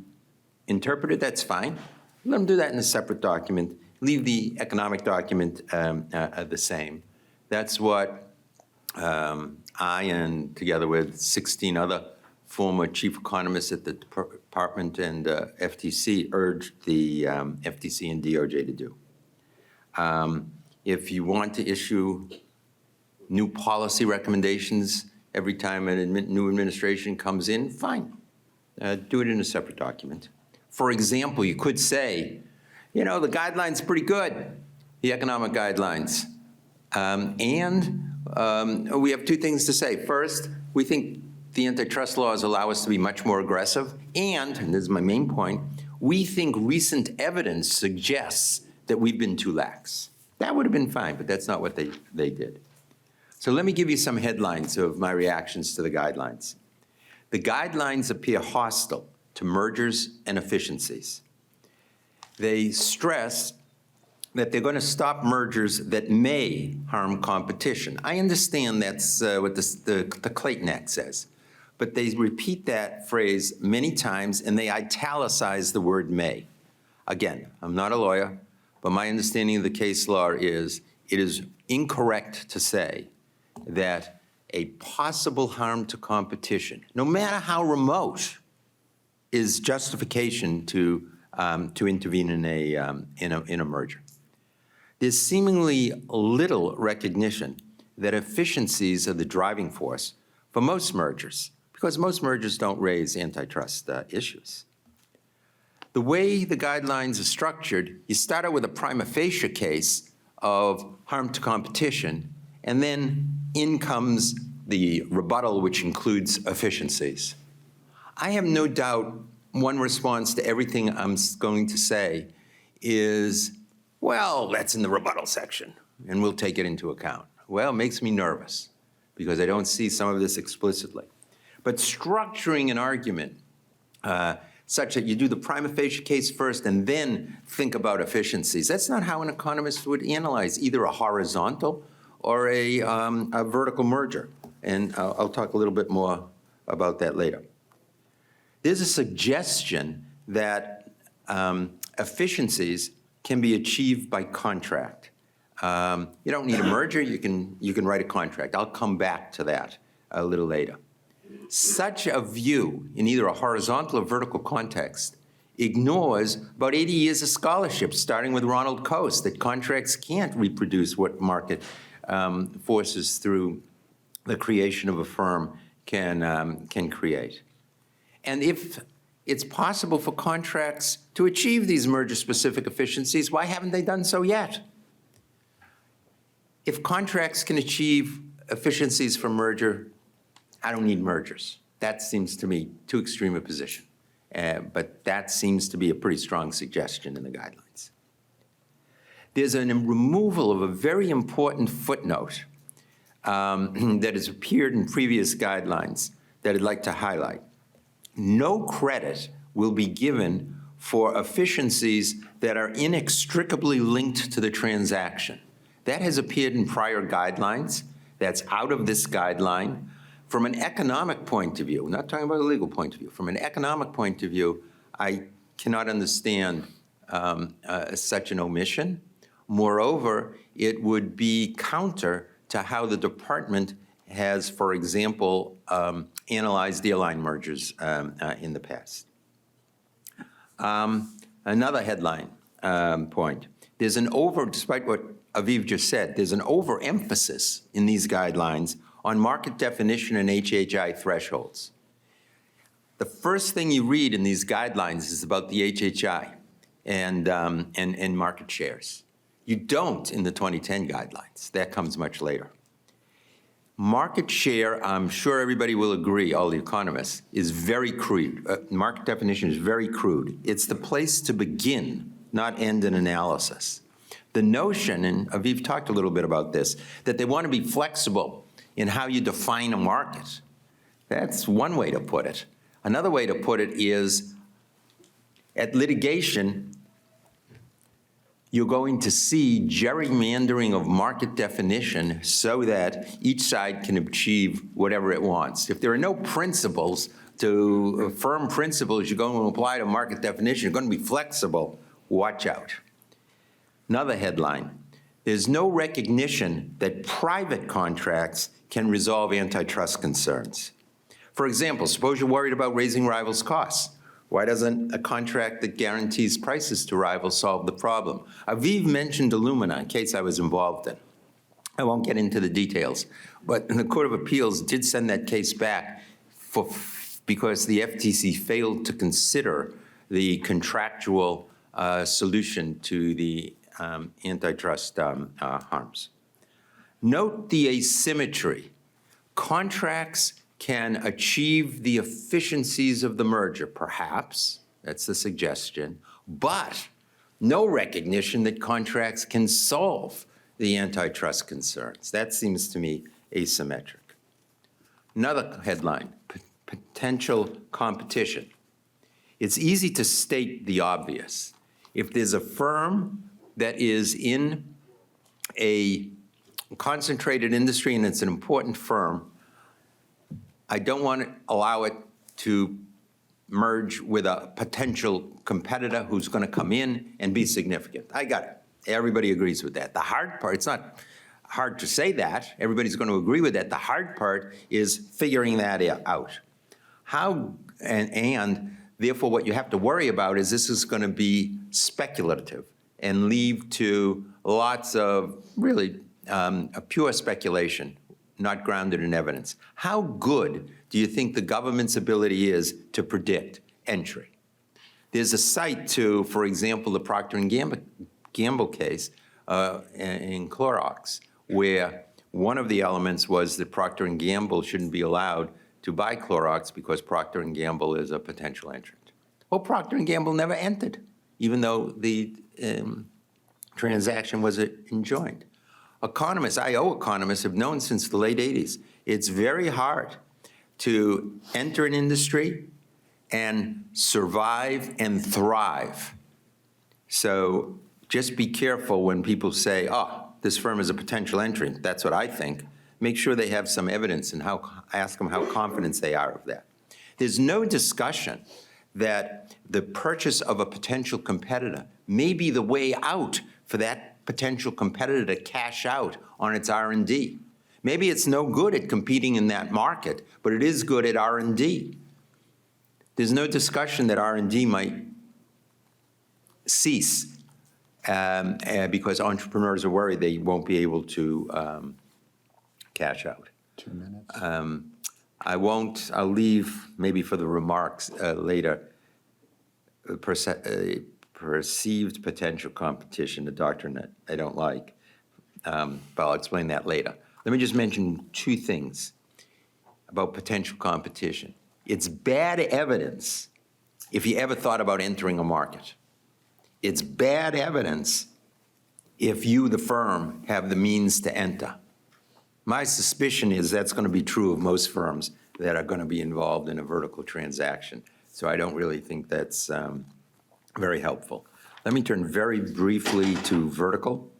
interpreted, that's fine. Let them do that in a separate document. Leave the economic document the same. That's what I, and together with 16 other former chief economists at the department and FTC, urged the FTC and DOJ to do. If you want to issue new policy recommendations every time a new administration comes in, fine. Do it in a separate document. For example, you could say, you know, the guidelines are pretty good, the economic guidelines. We have two things to say. First, we think the antitrust laws allow us to be much more aggressive. And this is my main point, we think recent evidence suggests that we've been too lax. That would have been fine, but that's not what they did. So let me give you some headlines of my reactions to the guidelines. The guidelines appear hostile to mergers and efficiencies. They stress that they're going to stop mergers that may harm competition. I understand that's what the Clayton Act says, but they repeat that phrase many times and they italicize the word may. Again, I'm not a lawyer, but my understanding of the case law is it is incorrect to say that a possible harm to competition, no matter how remote, is justification to intervene in a merger. There's seemingly little recognition that efficiencies are the driving force for most mergers, because most mergers don't raise antitrust issues. The way the guidelines are structured, you start out with a prima facie case of harm to competition, and then in comes the rebuttal, which includes efficiencies. I have no doubt one response to everything I'm going to say is, well, that's in the rebuttal section, and we'll take it into account. Well, it makes me nervous, because I don't see some of this explicitly. But structuring an argument such that you do the prima facie case first and then think about efficiencies, that's not how an economist would analyze either a horizontal or a vertical merger. And I'll talk a little bit more about that later. There's a suggestion that efficiencies can be achieved by contract. You don't need a merger, you can write a contract. I'll come back to that a little later. Such a view in either a horizontal or vertical context ignores about 80 years of scholarship, starting with Ronald Coase, that contracts can't reproduce what market forces through the creation of a firm can create. And if it's possible for contracts to achieve these merger-specific efficiencies, why haven't they done so yet? If contracts can achieve efficiencies from merger, I don't need mergers. That seems to me too extreme a position. But that seems to be a pretty strong suggestion in the guidelines. There's a removal of a very important footnote that has appeared in previous guidelines that I'd like to highlight. No credit will be given for efficiencies that are inextricably linked to the transaction. That has appeared in prior guidelines. That's out of this guideline. From an economic point of view, not talking about a legal point of view, from an economic point of view, I cannot understand such an omission. Moreover, it would be counter to how the department has, for example, analyzed the aligned mergers in the past. Another headline point. There's an despite what Aviv just said, there's an overemphasis in these guidelines on market definition and HHI thresholds. The first thing you read in these guidelines is about the HHI and market shares. You don't in the 2010 guidelines. That comes much later. Market share, I'm sure everybody will agree, all the economists, is very crude. Market definition is very crude. It's the place to begin, not end an analysis. The notion, and Aviv talked a little bit about this, that they want to be flexible in how you define a market. That's one way to put it. Another way to put it is, at litigation, you're going to see gerrymandering of market definition so that each side can achieve whatever it wants. If there are no principles, firm principles you're going to apply to market definition, you're going to be flexible, watch out. Another headline, there's no recognition that private contracts can resolve antitrust concerns. For example, suppose you're worried about raising rivals' costs. Why doesn't a contract that guarantees prices to rivals solve the problem? Aviv mentioned Illumina, a case I was involved in. I won't get into the details, but the Court of Appeals did send that case back because the FTC failed to consider the contractual solution to the antitrust harms. Note the asymmetry. Contracts can achieve the efficiencies of the merger, perhaps, that's the suggestion, but no recognition that contracts can solve the antitrust concerns. That seems to me asymmetric. Another headline, potential competition. It's easy to state the obvious. If there's a firm that is in a concentrated industry and it's an important firm, I don't want to allow it to merge with a potential competitor who's going to come in and be significant. I got it. Everybody agrees with that. The hard part, it's not hard to say that. Everybody's going to agree with that. The hard part is figuring that out. How, and therefore what you have to worry about is this is going to be speculative and lead to lots of really a pure speculation, not grounded in evidence. How good do you think the government's ability is to predict entry? There's a site to, for example, the Procter & Gamble case in Clorox, where one of the elements was that Procter & Gamble shouldn't be allowed to buy Clorox because Procter & Gamble is a potential entrant. Well, Procter & Gamble never entered, even though the transaction was enjoined. Economists, IO economists, have known since the late 80s, it's very hard to enter an industry and survive and thrive. So just be careful when people say, oh, this firm is a potential entrant. That's what I think. Make sure they have some evidence and ask them how confident they are of that. There's no discussion that the purchase of a potential competitor may be the way out for that potential competitor to cash out on its R&D. Maybe it's no good at competing in that market, but it is good at R&D. There's no discussion that R&D might cease because entrepreneurs are worried they won't be able to cash out. 2 minutes. I'll leave maybe for the remarks later, perceived potential competition, a doctrine that I don't like, but I'll explain that later. Let me just mention 2 things about potential competition. It's bad evidence if you ever thought about entering a market. It's bad evidence if you, the firm, have the means to enter. My suspicion is that's going to be true of most firms that are going to be involved in a vertical transaction. So I don't really think that's very helpful. Let me turn very briefly to vertical.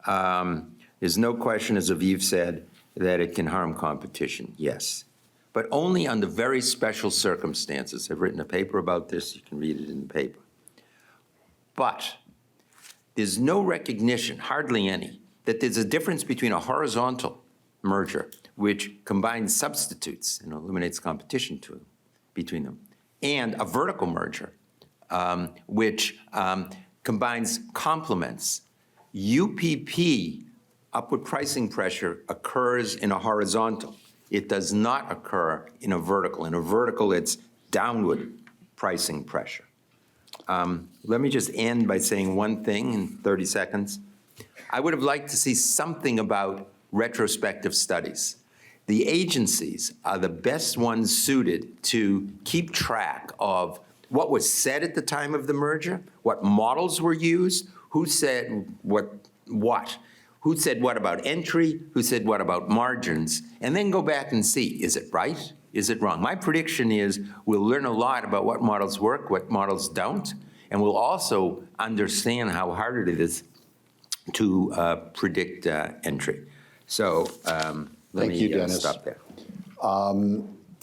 There's no question, as Aviv said, that it can harm competition, yes, but only under very special circumstances. I've written a paper about this. You can read it in the paper. But there's no recognition, hardly any, that there's a difference between a horizontal merger, which combines substitutes and eliminates competition between them, and a vertical merger, which combines complements. UPP, upward pricing pressure, occurs in a horizontal. It does not occur in a vertical. In a vertical, it's downward pricing pressure. Let me just end by saying one thing in 30 seconds. I would have liked to see something about retrospective studies. The agencies are the best ones suited to keep track of what was said at the time of the merger, what models were used, who said what, who said what about entry, who said what about margins, and then go back and see, is it right, is it wrong? My prediction is we'll learn a lot about what models work, what models don't, and we'll also understand how hard it is to predict entry. So let Thank you, me Dennis. stop there.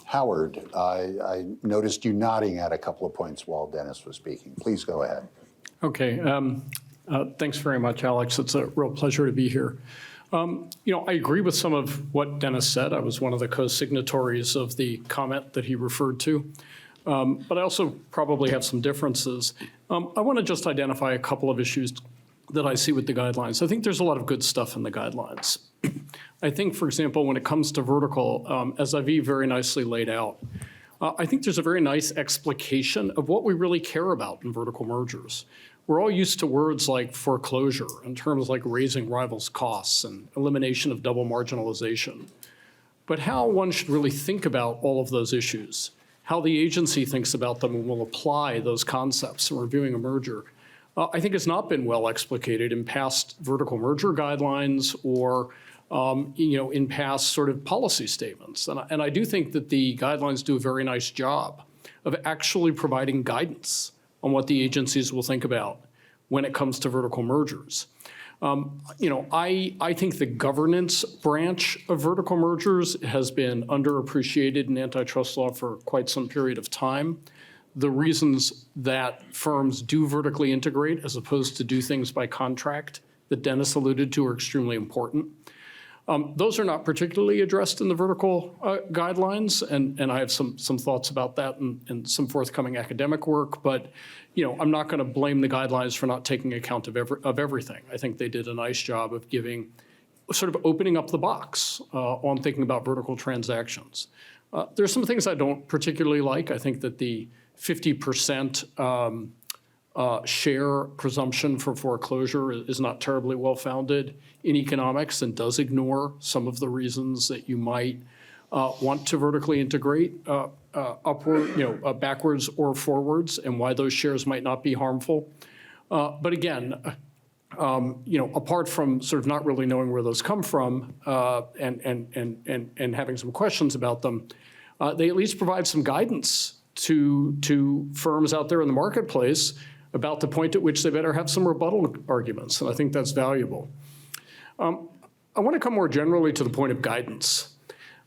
Howard, I noticed you nodding at a couple of points while Dennis was speaking. Please go ahead. Okay. Thanks very much, Alex. It's a real pleasure to be here. I agree with some of what Dennis said. I was one of the co-signatories of the comment that he referred to. But I also probably have some differences. I want to just identify a couple of issues that I see with the guidelines. I think there's a lot of good stuff in the guidelines. I think, for example, when it comes to vertical, as Aviv very nicely laid out, I think there's a very nice explication of what we really care about in vertical mergers. We're all used to words like foreclosure in terms like raising rivals' costs and elimination of double marginalization. But how one should really think about all of those issues, how the agency thinks about them and will apply those concepts in reviewing a merger, I think has not been well explicated in past vertical merger guidelines or in past sort of policy statements. And I do think that the guidelines do a very nice job of actually providing guidance on what the agencies will think about when it comes to vertical mergers. I think the governance branch of vertical mergers has been underappreciated in antitrust law for quite some period of time. The reasons that firms do vertically integrate as opposed to do things by contract that Dennis alluded to are extremely important. Those are not particularly addressed in the vertical guidelines, and I have some thoughts about that and some forthcoming academic work, but I'm not going to blame the guidelines for not taking account of everything. I think they did a nice job of sort of opening up the box on thinking about vertical transactions. There's some things I don't particularly like. I think that the 50% share presumption for foreclosure is not terribly well-founded in economics and does ignore some of the reasons that you might want to vertically integrate upward, backwards or forwards, and why those shares might not be harmful. But again, apart from sort of not really knowing where those come from and having some questions about them, they at least provide some guidance to firms out there in the marketplace about the point at which they better have some rebuttal arguments, and I think that's valuable. I want to come more generally to the point of guidance.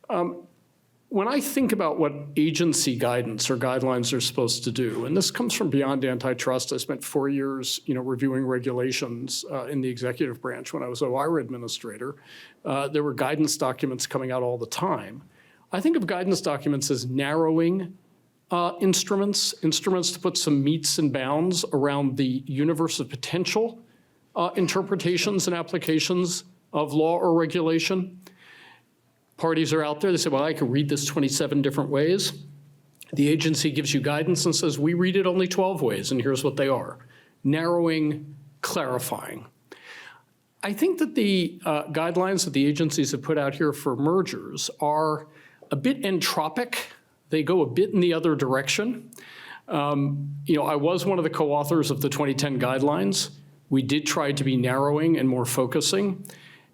When I think about what agency guidance or guidelines are supposed to do, and this comes from beyond antitrust, I spent 4 years, reviewing regulations in the executive branch when I was OIRA administrator. There were guidance documents coming out all the time. I think of guidance documents as narrowing instruments to put some metes and bounds around the universe of potential interpretations and applications of law or regulation. Parties are out there, they say, well, I can read this 27 different ways. The agency gives you guidance and says, we read it only 12 ways, and here's what they are. Narrowing, clarifying. I think that the guidelines that the agencies have put out here for mergers are a bit entropic. They go a bit in the other direction. I was one of the co-authors of the 2010 guidelines. We did try to be narrowing and more focusing.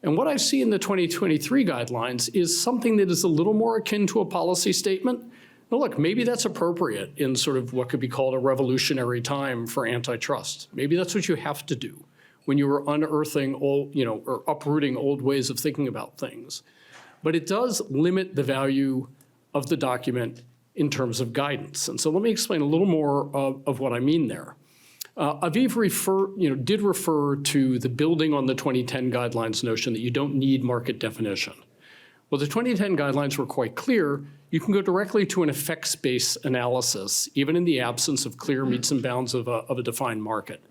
And what I see in the 2023 guidelines is something that is a little more akin to a policy statement. Now, look, maybe that's appropriate in sort of what could be called a revolutionary time for antitrust. Maybe that's what you have to do when you are unearthing old, or uprooting old ways of thinking about things. But it does limit the value of the document in terms of guidance. And so let me explain a little more of what I mean there. Aviv did refer to the building on the 2010 guidelines notion that you don't need market definition. Well, the 2010 guidelines were quite clear. You can go directly to an effects-based analysis, even in the absence of clear metes and bounds of a defined market.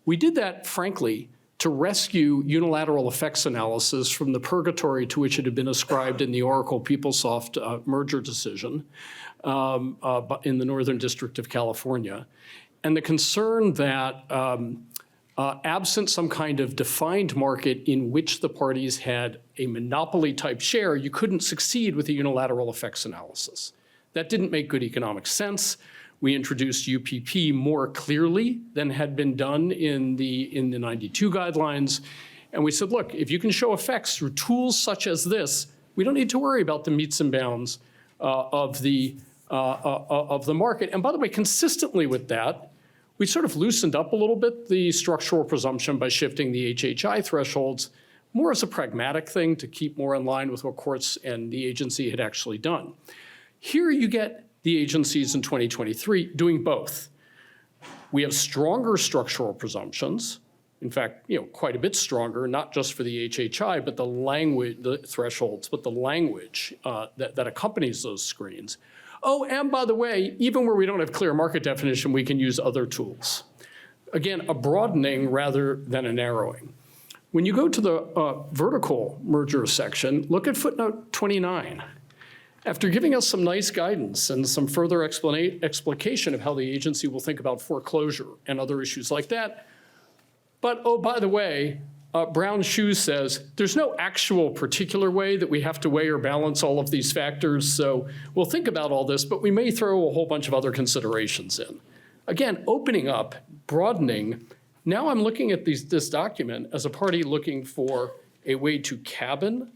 We did that, frankly, to rescue unilateral effects analysis from the purgatory to which it had been ascribed in the Oracle PeopleSoft merger decision in the Northern District of California. And the concern that absent some kind of defined market in which the parties had a monopoly-type share, you couldn't succeed with a unilateral effects analysis. That didn't make good economic sense. We introduced UPP more clearly than had been done in the 92 guidelines. And we said, look, if you can show effects through tools such as this, we don't need to worry about the metes and bounds of the market. And by the way, consistently with that, we sort of loosened up a little bit the structural presumption by shifting the HHI thresholds more as a pragmatic thing to keep more in line with what courts and the agency had actually done. Here you get the agencies in 2023 doing both. We have stronger structural presumptions, in fact, quite a bit stronger, not just for the HHI, but the language, the thresholds, but the language that accompanies those screens. Oh, and by the way, even where we don't have clear market definition, we can use other tools. Again, a broadening rather than a narrowing. When you go to the vertical merger section, look at footnote 29. After giving us some nice guidance and some further explication of how the agency will think about foreclosure and other issues like that, but oh, by the way, Brown Shoes says there's no actual particular way that we have to weigh or balance all of these factors, so we'll think about all this, but we may throw a whole bunch of other considerations in. Again, opening up, broadening. Now I'm looking at this document as a party looking for a way to cabin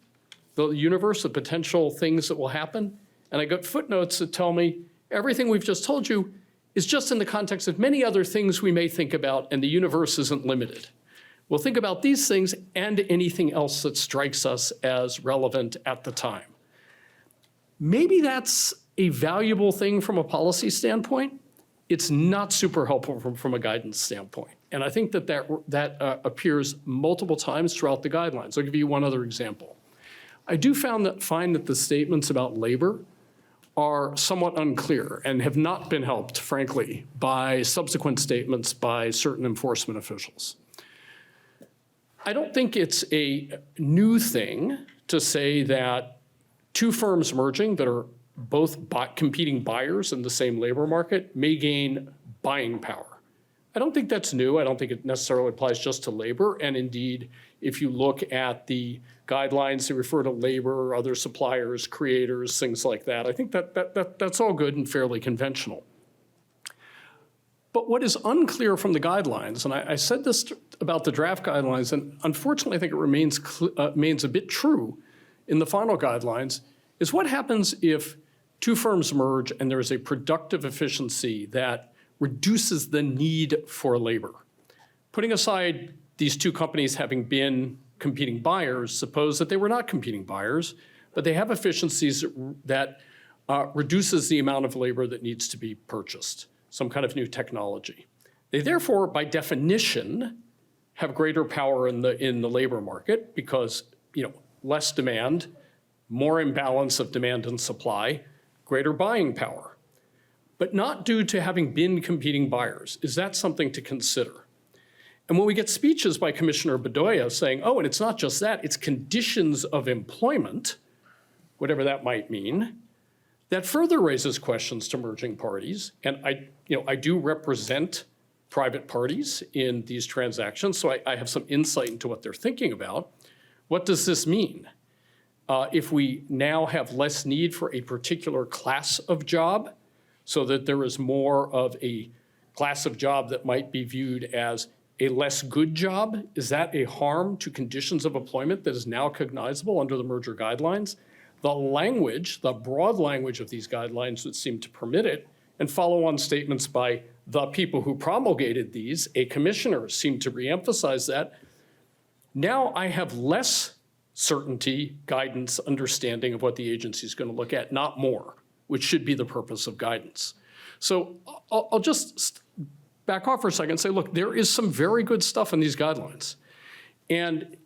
the universe of potential things that will happen, and I got footnotes that tell me everything we've just told you is just in the context of many other things we may think about, and the universe isn't limited. We'll think about these things and anything else that strikes us as relevant at the time. Maybe that's a valuable thing from a policy standpoint. It's not super helpful from a guidance standpoint. And I think that appears multiple times throughout the guidelines. I'll give you one other example. I do find that the statements about labor are somewhat unclear and have not been helped, frankly, by subsequent statements by certain enforcement officials. I don't think it's a new thing to say that two firms merging that are both competing buyers in the same labor market may gain buying power. I don't think that's new. I don't think it necessarily applies just to labor. And indeed, if you look at the guidelines that refer to labor, other suppliers, creators, things like that, I think that's all good and fairly conventional. But what is unclear from the guidelines, and I said this about the draft guidelines, and unfortunately I think it remains a bit true in the final guidelines, is what happens if two firms merge and there is a productive efficiency that reduces the need for labor. Putting aside these two companies having been competing buyers, suppose that they were not competing buyers, but they have efficiencies that reduces the amount of labor that needs to be purchased, some kind of new technology. They therefore, by definition, have greater power in the labor market because, less demand, more imbalance of demand and supply, greater buying power, but not due to having been competing buyers. Is that something to consider? And when we get speeches by Commissioner Bedoya saying, oh, and it's not just that, it's conditions of employment, whatever that might mean, that further raises questions to merging parties. And I do represent private parties in these transactions, so I have some insight into what they're thinking about. What does this mean? If we now have less need for a particular class of job, so that there is more of a class of job that might be viewed as a less good job, is that a harm to conditions of employment that is now cognizable under the merger guidelines? The language, the broad language of these guidelines would seem to permit it, and follow-on statements by the people who promulgated these, a commissioner, seem to reemphasize that. Now I have less certainty, guidance, understanding of what the agency is going to look at, not more, which should be the purpose of guidance. So I'll just back off for a second and say, look, there is some very good stuff in these guidelines. And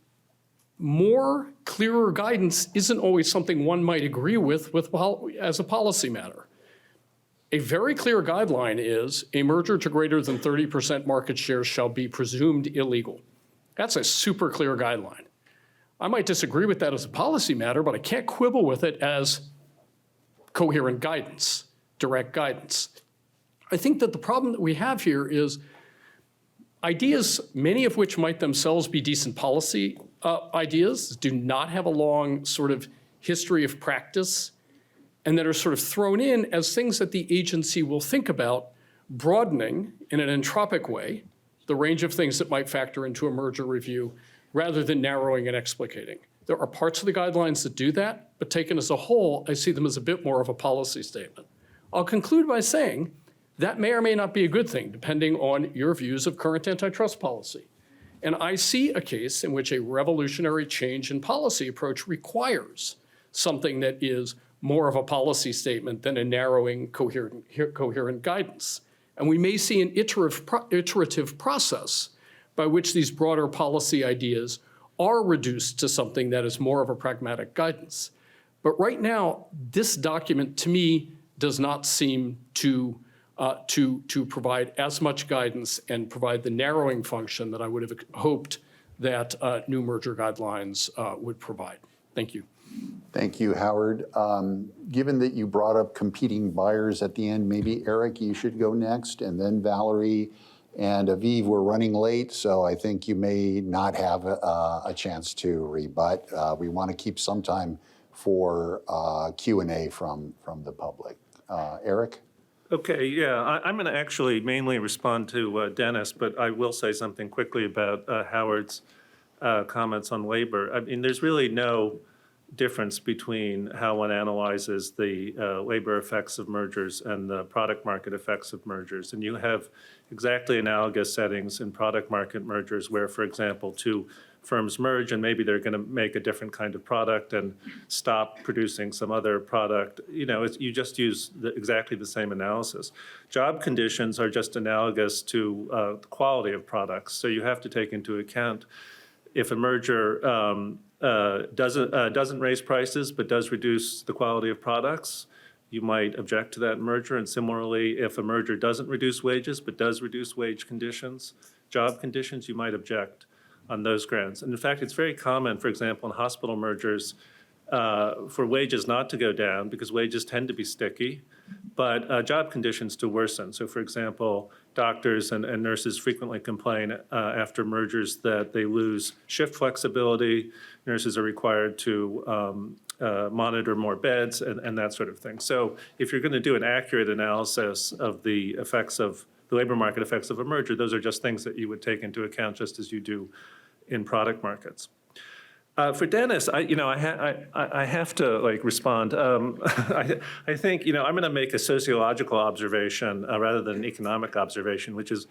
more clearer guidance isn't always something one might agree with as a policy matter. A very clear guideline is a merger to greater than 30% market share shall be presumed illegal. That's a super clear guideline. I might disagree with that as a policy matter, but I can't quibble with it as coherent guidance, direct guidance. I think that the problem that we have here is ideas, many of which might themselves be decent policy ideas, do not have a long sort of history of practice, and that are sort of thrown in as things that the agency will think about broadening in an entropic way the range of things that might factor into a merger review rather than narrowing and explicating. There are parts of the guidelines that do that, but taken as a whole, I see them as a bit more of a policy statement. I'll conclude by saying that may or may not be a good thing, depending on your views of current antitrust policy. And I see a case in which a revolutionary change in policy approach requires something that is more of a policy statement than a narrowing, coherent guidance. And we may see an iterative process by which these broader policy ideas are reduced to something that is more of a pragmatic guidance. But right now, this document, to me, does not seem to provide as much guidance and provide the narrowing function that I would have hoped that new merger guidelines would provide. Thank you. Thank you, Howard. Given that you brought up competing buyers at the end, maybe Eric, you should go next, and then Valerie and Aviv. We're running late, so I think you may not have a chance to rebut. We want to keep some time for Q&A from the public. Eric? Okay, yeah, I'm going to actually mainly respond to Dennis, but I will say something quickly about Howard's comments on labor. I mean, there's really no difference between how one analyzes the labor effects of mergers and the product market effects of mergers. And you have exactly analogous settings in product market mergers where, for example, two firms merge and maybe they're going to make a different kind of product and stop producing some other product. You just use exactly the same analysis. Job conditions are just analogous to the quality of products. So you have to take into account if a merger doesn't raise prices but does reduce the quality of products, you might object to that merger. And similarly, if a merger doesn't reduce wages but does reduce wage conditions, job conditions, you might object on those grounds. And in fact, it's very common, for example, in hospital mergers, for wages not to go down because wages tend to be sticky, but job conditions to worsen. So for example, doctors and nurses frequently complain after mergers that they lose shift flexibility. Nurses are required to monitor more beds and that sort of thing. So if you're going to do an accurate analysis of the effects of the labor market effects of a merger, those are just things that you would take into account just as you do in product markets. For Dennis, I have to respond. I think I'm going to make a sociological observation rather than an economic observation, which is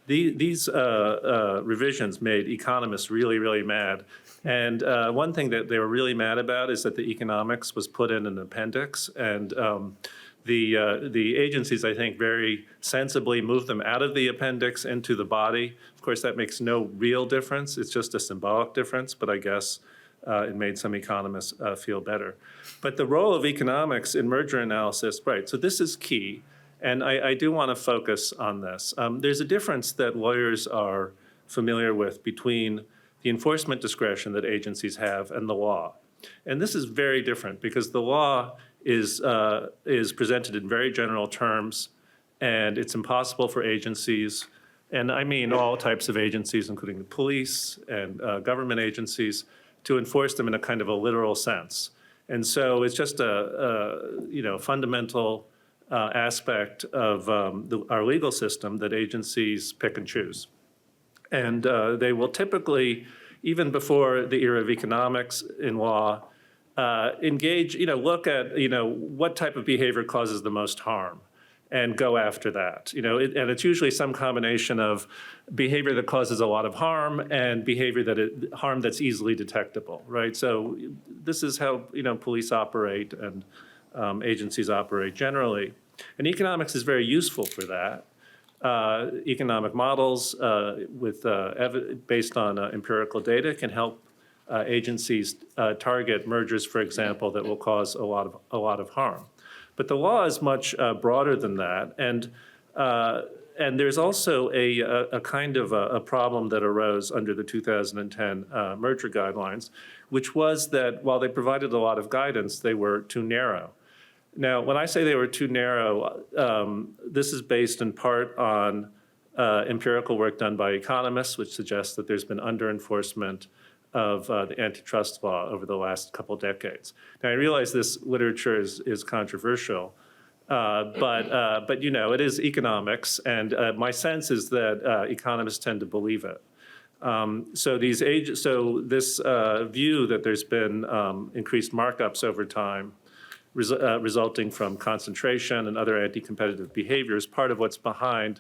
these revisions made economists really, really mad. And one thing that they were really mad about is that the economics was put in an appendix, and the agencies, I think, very sensibly moved them out of the appendix into the body. Of course, that makes no real difference. It's just a symbolic difference, but I guess it made some economists feel better. But the role of economics in merger analysis, right, so this is key, and I do want to focus on this. There's a difference that lawyers are familiar with between the enforcement discretion that agencies have and the law. And this is very different because the law is presented in very general terms, and it's impossible for agencies, and I mean all types of agencies, including the police and government agencies, to enforce them in a kind of a literal sense. And so it's just a fundamental aspect of our legal system that agencies pick and choose. And they will typically, even before the era of economics in law, engage, look at, what type of behavior causes the most harm and go after that. And it's usually some combination of behavior that causes a lot of harm and behavior harm that's easily detectable, right? So this is how, police operate and agencies operate generally. And economics is very useful for that. Economic models based on empirical data can help agencies target mergers, for example, that will cause a lot of harm. But the law is much broader than that, and there's also a kind of a problem that arose under the 2010 merger guidelines, which was that while they provided a lot of guidance, they were too narrow. Now, when I say they were too narrow, this is based in part on empirical work done by economists, which suggests that there's been under-enforcement of the antitrust law over the last couple decades. Now, I realize this literature is controversial, but it is economics, and my sense is that economists tend to believe it. So this view that there's been increased markups over time resulting from concentration and other anti-competitive behaviors, part of what's behind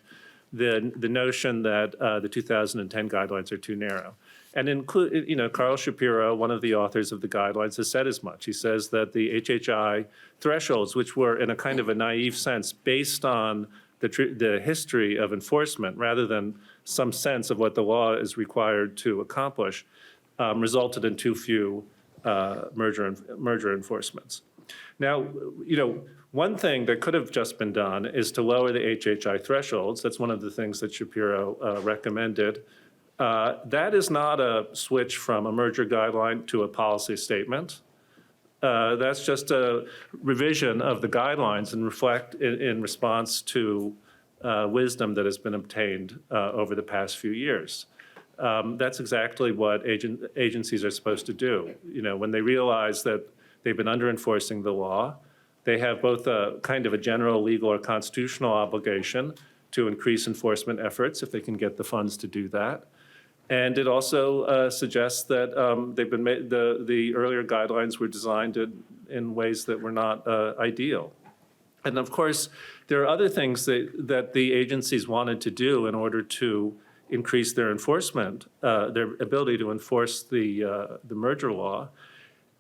the notion that the 2010 guidelines are too narrow. And Carl Shapiro, one of the authors of the guidelines, has said as much. He says that the HHI thresholds, which were in a kind of a naive sense based on the history of enforcement rather than some sense of what the law is required to accomplish, resulted in too few merger enforcements. Now, one thing that could have just been done is to lower the HHI thresholds. That's one of the things that Shapiro recommended. That is not a switch from a merger guideline to a policy statement. That's just a revision of the guidelines and reflect in response to wisdom that has been obtained over the past few years. That's exactly what agencies are supposed to do. When they realize that they've been under-enforcing the law, they have both a kind of a general legal or constitutional obligation to increase enforcement efforts if they can get the funds to do that. And it also suggests that they've been made, the earlier guidelines were designed in ways that were not ideal. And of course, there are other things that the agencies wanted to do in order to increase their enforcement, their ability to enforce the merger law.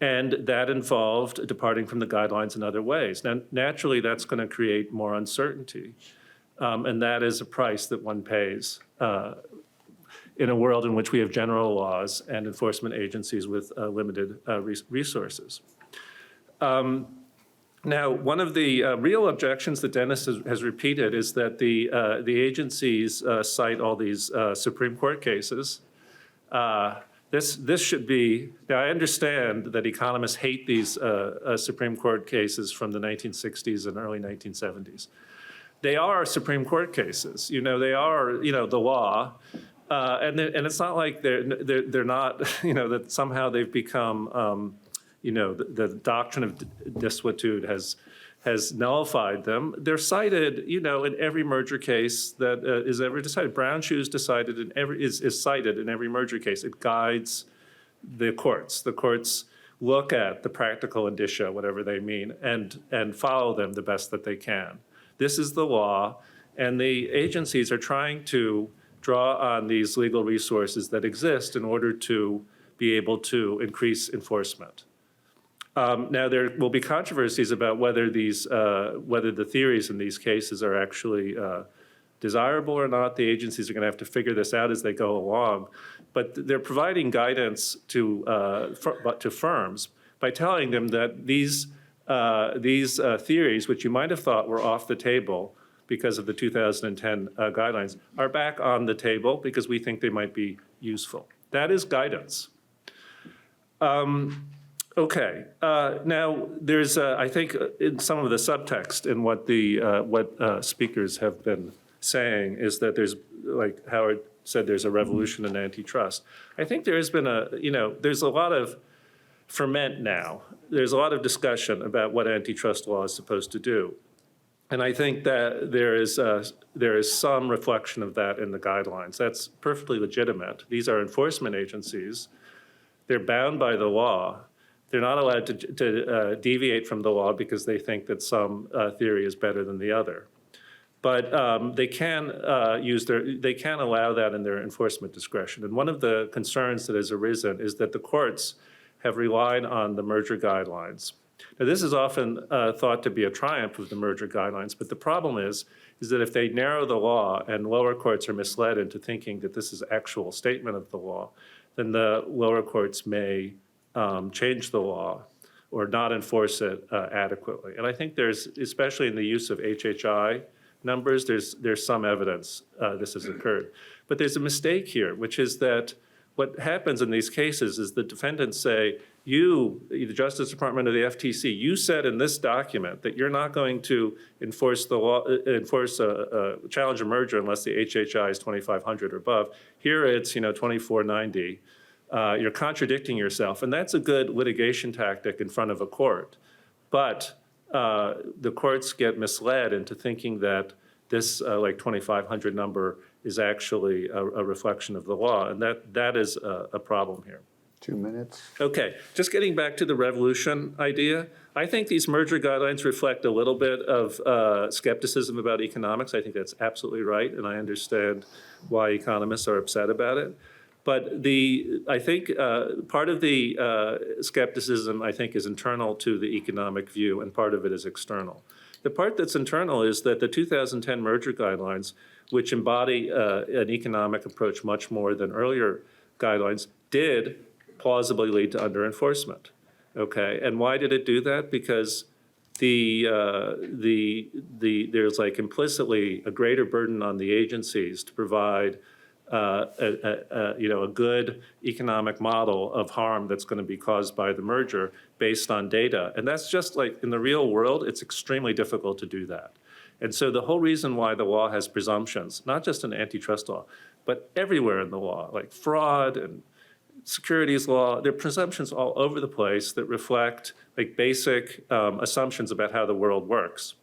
And that involved departing from the guidelines in other ways. Now, naturally, that's going to create more uncertainty. And that is a price that one pays in a world in which we have general laws and enforcement agencies with limited resources. Now, one of the real objections that Dennis has repeated is that the agencies cite all these Supreme Court cases. This should be, now I understand that economists hate these Supreme Court cases from the 1960s and early 1970s. They are Supreme Court cases. They are, the law. And it's not like they're not, that somehow they've become, the doctrine of desuetude has nullified them. They're cited, in every merger case that is ever decided. Brown shoes decided is cited in every merger case. It guides the courts. The courts look at the practical indicia, whatever they mean, and follow them the best that they can. This is the law, and the agencies are trying to draw on these legal resources that exist in order to be able to increase enforcement. Now, there will be controversies about whether the theories in these cases are actually desirable or not. The agencies are going to have to figure this out as they go along. But they're providing guidance to firms by telling them that these theories, which you might have thought were off the table because of the 2010 guidelines, are back on the table because we think they might be useful. That is guidance. Okay. Now, there's, I think, in some of the subtext in what speakers have been saying is that there's, like Howard said, there's a revolution in antitrust. I think there has been there's a lot of ferment now. There's a lot of discussion about what antitrust law is supposed to do. And I think that there is some reflection of that in the guidelines. That's perfectly legitimate. These are enforcement agencies. They're bound by the law. They're not allowed to deviate from the law because they think that some theory is better than the other. But they can allow that in their enforcement discretion. And one of the concerns that has arisen is that the courts have relied on the merger guidelines. Now, this is often thought to be a triumph of the merger guidelines, but the problem is that if they narrow the law and lower courts are misled into thinking that this is actual statement of the law, then the lower courts may change the law or not enforce it adequately. And I think there's, especially in the use of HHI numbers, there's some evidence this has occurred. But there's a mistake here, which is that what happens in these cases is the defendants say, you, the Justice Department or the FTC, you said in this document that you're not going to enforce the law, challenge a merger unless the HHI is 2,500 or above. Here it's 2,490. You're contradicting yourself, and that's a good litigation tactic in front of a court. But the courts get misled into thinking that this 2,500 number is actually a reflection of the law, and that is a problem here. 2 minutes. Okay, just getting back to the revolution idea, I think these merger guidelines reflect a little bit of skepticism about economics. I think that's absolutely right, and I understand why economists are upset about it. But I think part of the skepticism, I think, is internal to the economic view, and part of it is external. The part that's internal is that the 2010 merger guidelines, which embody an economic approach much more than earlier guidelines, did plausibly lead to underenforcement. Okay, and why did it do that? Because there's like implicitly a greater burden on the agencies to provide a good economic model of harm that's going to be caused by the merger based on data. And that's just like in the real world, it's extremely difficult to do that. And so the whole reason why the law has presumptions, not just in antitrust law, but everywhere in the law, like fraud and securities law, there are presumptions all over the place that reflect like basic assumptions about how the world works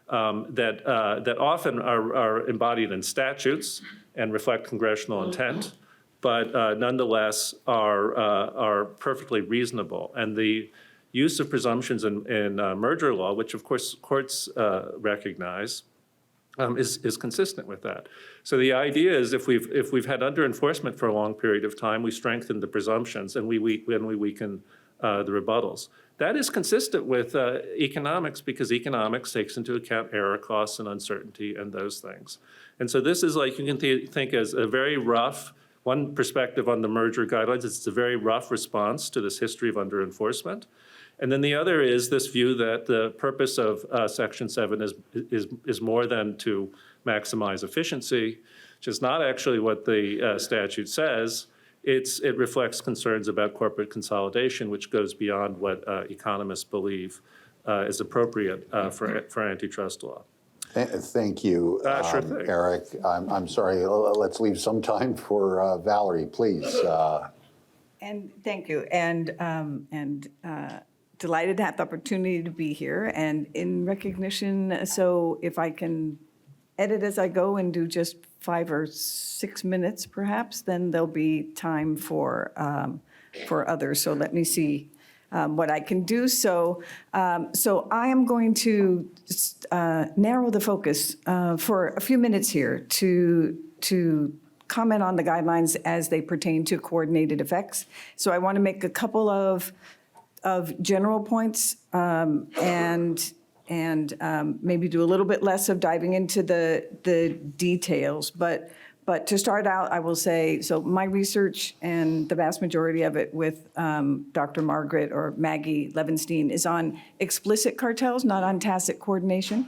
that often are embodied in statutes and reflect congressional intent, but nonetheless are perfectly reasonable. And the use of presumptions in merger law, which of course courts recognize, is consistent with that. So the idea is if we've had under-enforcement for a long period of time, we strengthen the presumptions and we weaken the rebuttals. That is consistent with economics, because economics takes into account error costs and uncertainty and those things. And so this is like, you can think as a very rough, one perspective on the merger guidelines, it's a very rough response to this history of under-enforcement. And then the other is this view that the purpose of Section 7 is more than to maximize efficiency, which is not actually what the statute says. It reflects concerns about corporate consolidation, which goes beyond what economists believe is appropriate for antitrust law. Thank you, Sure thing. Eric. I'm sorry, let's leave some time for Valerie, please. And thank you, and delighted to have the opportunity to be here. And in recognition, so if I can edit as I go and do just 5 or 6 minutes, perhaps, then there'll be time for others. So let me see what I can do. So I am going to narrow the focus for a few minutes here to comment on the guidelines as they pertain to coordinated effects. So I want to make a couple of general points and maybe do a little bit less of diving into the details. But to start out, I will say, so my research, and the vast majority of it with Dr. Margaret or Maggie Levenstein, is on explicit cartels, not on tacit coordination.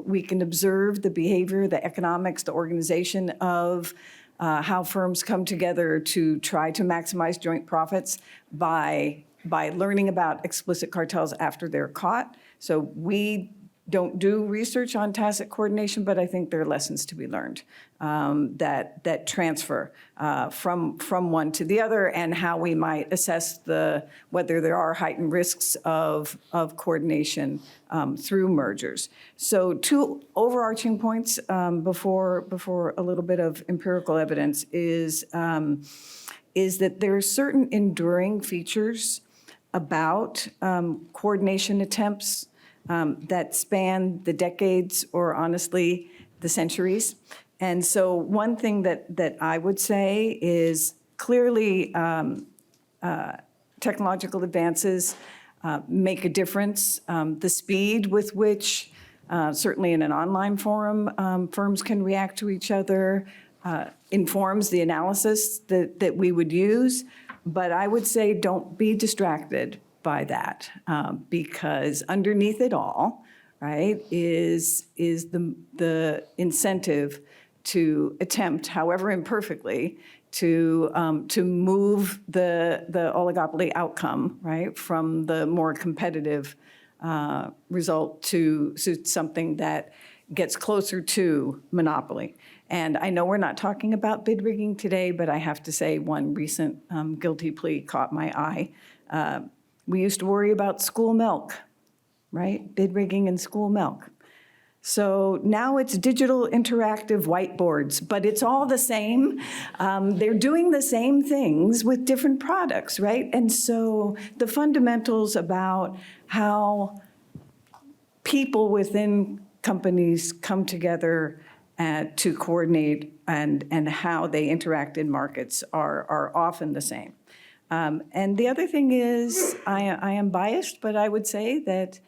We can observe the behavior, the economics, the organization of how firms come together to try to maximize joint profits by learning about explicit cartels after they're caught. So we don't do research on tacit coordination, but I think there are lessons to be learned that transfer from one to the other, and how we might assess whether there are heightened risks of coordination through mergers. So 2 overarching points before a little bit of empirical evidence is that there are certain enduring features about coordination attempts that span the decades, or honestly, the centuries. And so one thing that I would say is clearly technological advances make a difference. The speed with which, certainly in an online forum, firms can react to each other informs the analysis that we would use. But I would say don't be distracted by that, because underneath it all, right, is the incentive to attempt, however imperfectly, to move the oligopoly outcome, right, from the more competitive result to something that gets closer to monopoly. And I know we're not talking about bid rigging today, but I have to say one recent guilty plea caught my eye. We used to worry about school milk, right? Bid rigging and school milk. So now it's digital interactive whiteboards, but it's all the same. They're doing the same things with different products, right? And so the fundamentals about how people within companies come together to coordinate and how they interact in markets are often the same. And the other thing is, I am biased, but I would say that,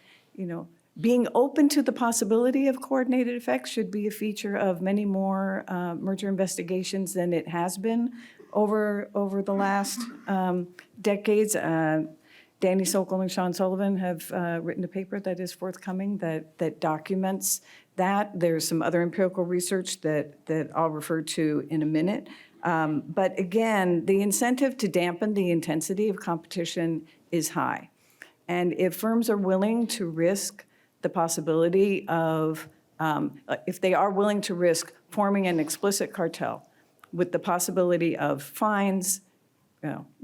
being open to the possibility of coordinated effects should be a feature of many more merger investigations than it has been over the last decades. Danny Sokol and Sean Sullivan have written a paper that is forthcoming that documents that. There's some other empirical research that I'll refer to in a minute. But again, the incentive to dampen the intensity of competition is high. And if firms are willing to risk the possibility of, if they are willing to risk forming an explicit cartel with the possibility of fines,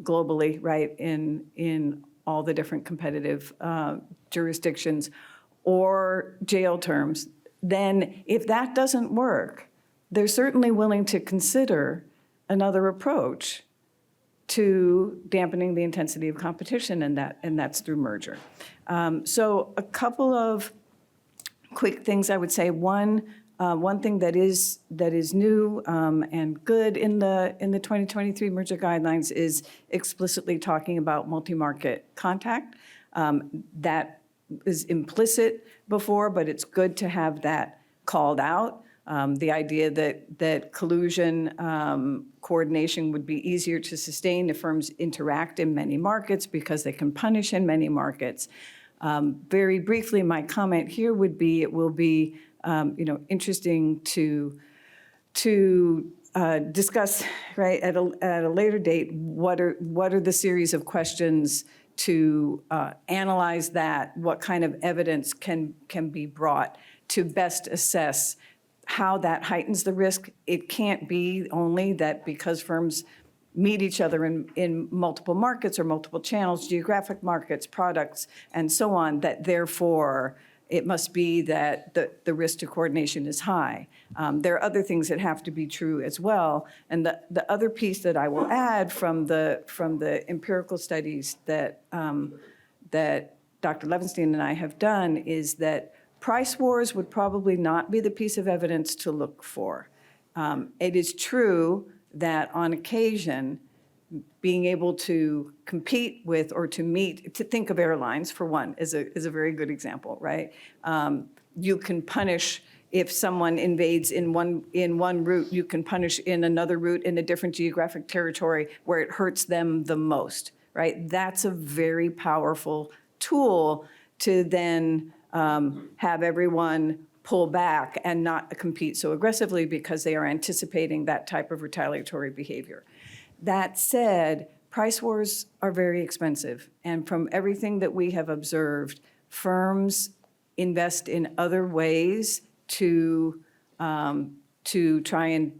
globally, right, in all the different competitive jurisdictions, or jail terms, then if that doesn't work, they're certainly willing to consider another approach to dampening the intensity of competition, and that's through merger. So a couple of quick things I would say. One thing that is new and good in the 2023 merger guidelines is explicitly talking about multi-market contact. That is implicit before, but it's good to have that called out. The idea that collusion coordination would be easier to sustain if firms interact in many markets because they can punish in many markets. Very briefly, my comment here would be it will be interesting to discuss right at a later date what are the series of questions to analyze that, what kind of evidence can be brought to best assess how that heightens the risk. It can't be only that because firms meet each other in multiple markets or multiple channels, geographic markets, products, and so on, that therefore it must be that the risk to coordination is high. There are other things that have to be true as well. And the other piece that I will add from the empirical studies that Dr. Levenstein and I have done is that price wars would probably not be the piece of evidence to look for. It is true that on occasion, being able to compete with or to meet, to think of airlines for one is a very good example, right? You can punish if someone invades in one route, you can punish in another route in a different geographic territory where it hurts them the most, right? That's a very powerful tool to then have everyone pull back and not compete so aggressively because they are anticipating that type of retaliatory behavior. That said, price wars are very expensive. And from everything that we have observed, firms invest in other ways to try and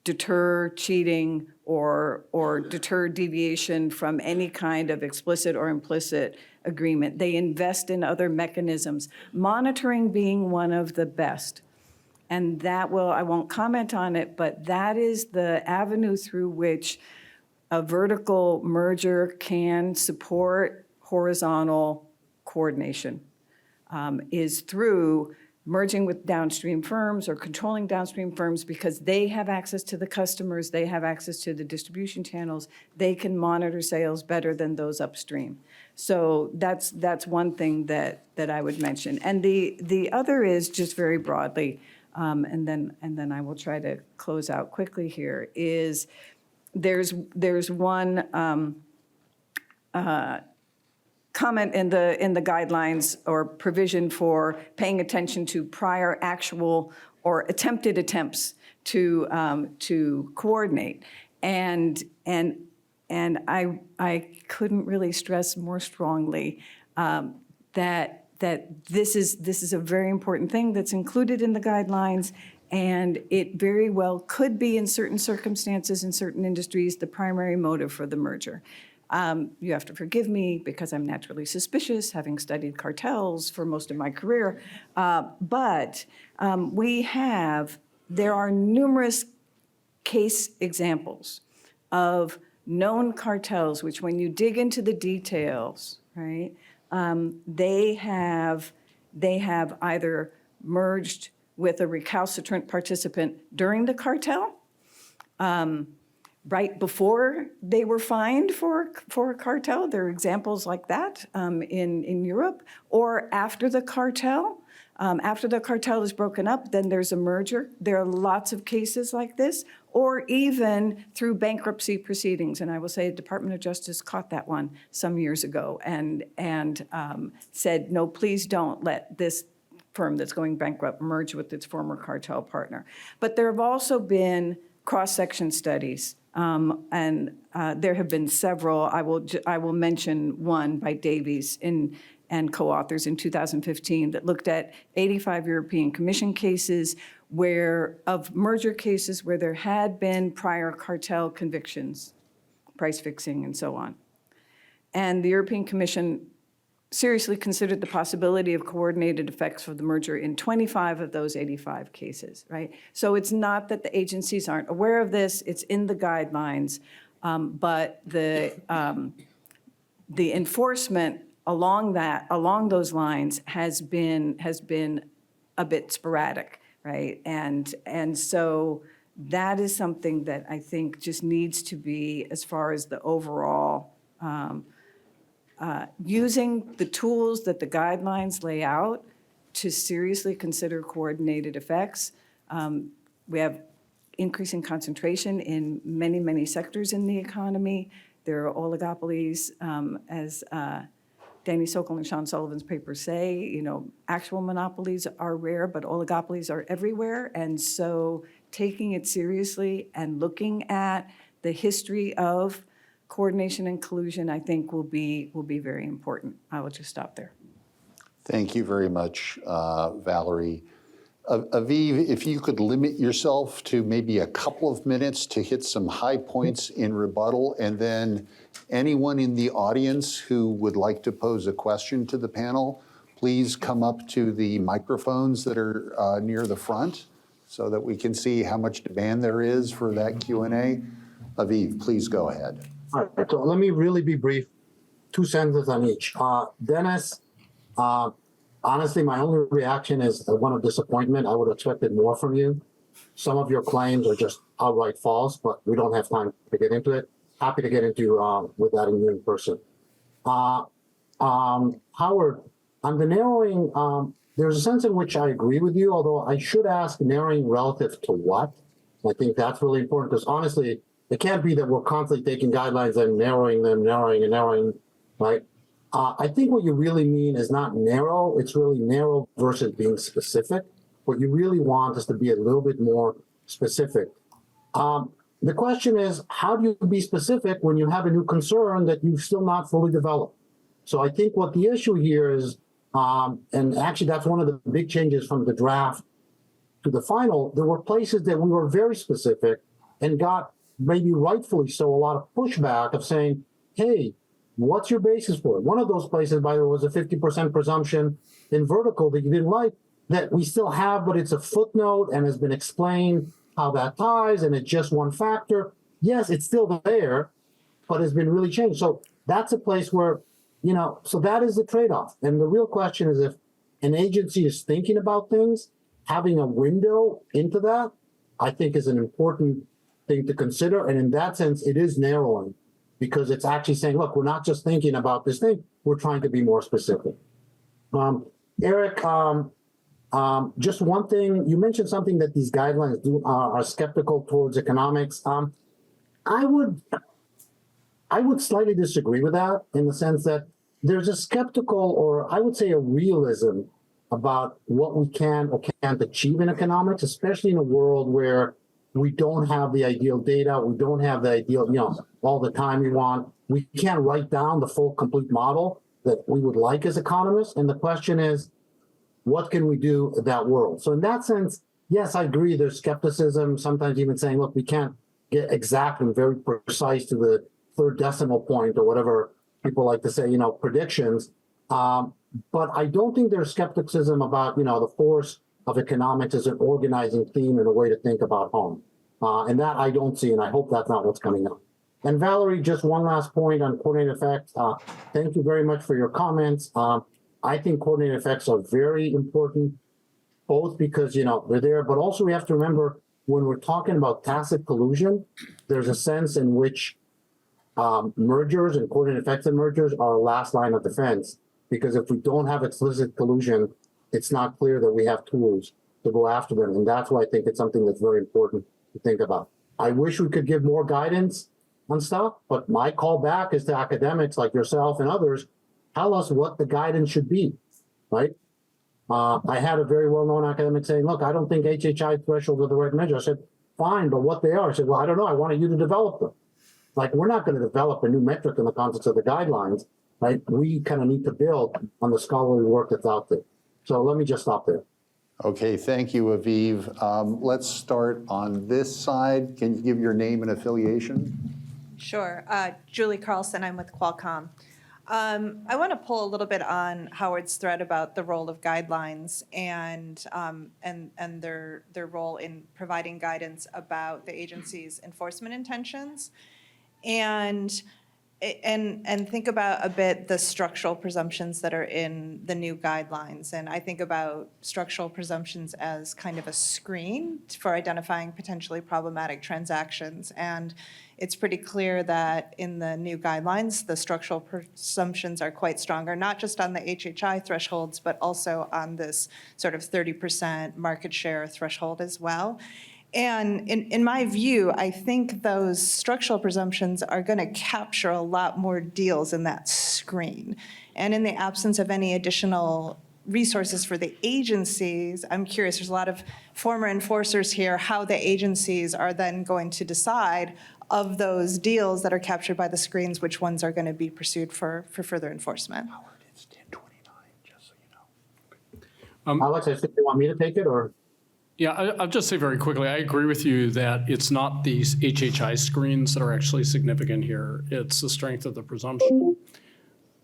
deter cheating or deter deviation from any kind of explicit or implicit agreement. They invest in other mechanisms, monitoring being one of the best. And that I won't comment on it, but that is the avenue through which a vertical merger can support horizontal coordination, is through merging with downstream firms or controlling downstream firms because they have access to the customers, they have access to the distribution channels, they can monitor sales better than those upstream. So that's one thing that I would mention. And the other is just very broadly, and then I will try to close out quickly here, is there's one comment in the guidelines or provision for paying attention to prior actual or attempted attempts to coordinate, and I couldn't really stress more strongly that this is a very important thing that's included in the guidelines, and it very well could be in certain circumstances in certain industries the primary motive for the merger. You have to forgive me because I'm naturally suspicious, having studied cartels for most of my career. But there are numerous case examples of known cartels, which when you dig into the details, right, they have either merged with a recalcitrant participant during the cartel, right before they were fined for a cartel. There are examples like that in Europe, or after the cartel. After the cartel is broken up, then there's a merger. There are lots of cases like this, or even through bankruptcy proceedings. And I will say the Department of Justice caught that one some years ago and said, no, please don't let this firm that's going bankrupt merge with its former cartel partner. But there have also been cross-section studies, and there have been several. I will mention one by Davies and co-authors in 2015 that looked at 85 European Commission cases of merger cases where there had been prior cartel convictions, price fixing and so on. And the European Commission seriously considered the possibility of coordinated effects for the merger in 25 of those 85 cases, right? So it's not that the agencies aren't aware of this, it's in the guidelines, but the enforcement along those lines has been a bit sporadic, right? And so that is something that I think just needs to be, as far as the overall, using the tools that the guidelines lay out to seriously consider coordinated effects. We have increasing concentration in many, many sectors in the economy. There are oligopolies, as Danny Sokol and Sean Sullivan's papers say, actual monopolies are rare, but oligopolies are everywhere. And so taking it seriously and looking at the history of coordination and collusion, I think will be very important. I will just stop there. Thank you very much, Valerie. Aviv, if you could limit yourself to maybe a couple of minutes to hit some high points in rebuttal, and then anyone in the audience who would like to pose a question to the panel, please come up to the microphones that are near the front so that we can see how much demand there is for that Q&A. Aviv, please go ahead. All right, so let me really be brief. 2 sentences on each. Dennis, honestly, my only reaction is one of disappointment. I would have expected more from you. Some of your claims are just outright false, but we don't have time to get into it. Happy to get into with that in person. Howard, on the narrowing, there's a sense in which I agree with you, although I should ask narrowing relative to what. I think that's really important because honestly, it can't be that we're constantly taking guidelines and narrowing them, right? I think what you really mean is not narrow, it's really narrow versus being specific. What you really want is to be a little bit more specific. The question is, how do you be specific when you have a new concern that you've still not fully developed? So I think what the issue here is, and actually that's one of the big changes from the draft to the final, there were places that we were very specific and got, maybe rightfully so, a lot of pushback of saying, hey, what's your basis for it? One of those places, by the way, was a 50% presumption in vertical that you didn't like, that we still have, but it's a footnote and has been explained how that ties, and it's just one factor. Yes, it's still there, but it's been really changed. So that's a place where, so that is the trade-off. And the real question is, if an agency is thinking about things, having a window into that, I think is an important thing to consider. And in that sense, it is narrowing because it's actually saying, look, we're not just thinking about this thing, we're trying to be more specific. Eric, just one thing, you mentioned something that these guidelines are skeptical towards economics. I would slightly disagree with that in the sense that there's a skeptical, or I would say a realism about what we can or can't achieve in economics, especially in a world where we don't have the ideal data, we don't have the ideal, all the time we want. We can't write down the full complete model that we would like as economists. And the question is, what can we do in that world? So in that sense, yes, I agree, there's skepticism, sometimes even saying, look, we can't get exact and very precise to the third decimal point or whatever people like to say, predictions. But I don't think there's skepticism about, the force of economics as an organizing theme and a way to think about home. And that I don't see, and I hope that's not what's coming up. And Valerie, just one last point on coordinated effects. Thank you very much for your comments. I think coordinated effects are very important, both because, they're there, but also we have to remember when we're talking about tacit collusion, there's a sense in which mergers and coordinated effects in mergers are a last line of defense. Because if we don't have explicit collusion, it's not clear that we have tools to go after them. And that's why I think it's something that's very important to think about. I wish we could give more guidance on stuff, but my call back is to academics like yourself and others, tell us what the guidance should be, right? I had a very well-known academic saying, look, I don't think HHI thresholds are the right measure. I said, fine, but what they are? I said, well, I don't know. I wanted you to develop them. Like, we're not going to develop a new metric in the context of the guidelines, right? We kind of need to build on the scholarly work that's out there. So let me just stop there. Okay, thank you, Aviv. Let's start on this side. Can you give your name and affiliation? Sure. Julie Carlson, I'm with Qualcomm. I want to pull a little bit on Howard's thread about the role of guidelines and their role in providing guidance about the agency's enforcement intentions, and think about a bit the structural presumptions that are in the new guidelines. And I think about structural presumptions as kind of a screen for identifying potentially problematic transactions. And it's pretty clear that in the new guidelines, the structural presumptions are quite stronger, not just on the HHI thresholds, but also on this sort of 30% market share threshold as well. And in my view, I think those structural presumptions are going to capture a lot more deals in that screen. And in the absence of any additional resources for the agencies, I'm curious, there's a lot of former enforcers here, how the agencies are then going to decide of those deals that are captured by the screens, which ones are going to be pursued for further enforcement. Howard, it's 10:29, just so you know. Alex, I think you want me to take it, or? Yeah, I'll just say very quickly, I agree with you that it's not these HHI screens that are actually significant here. It's the strength of the presumption.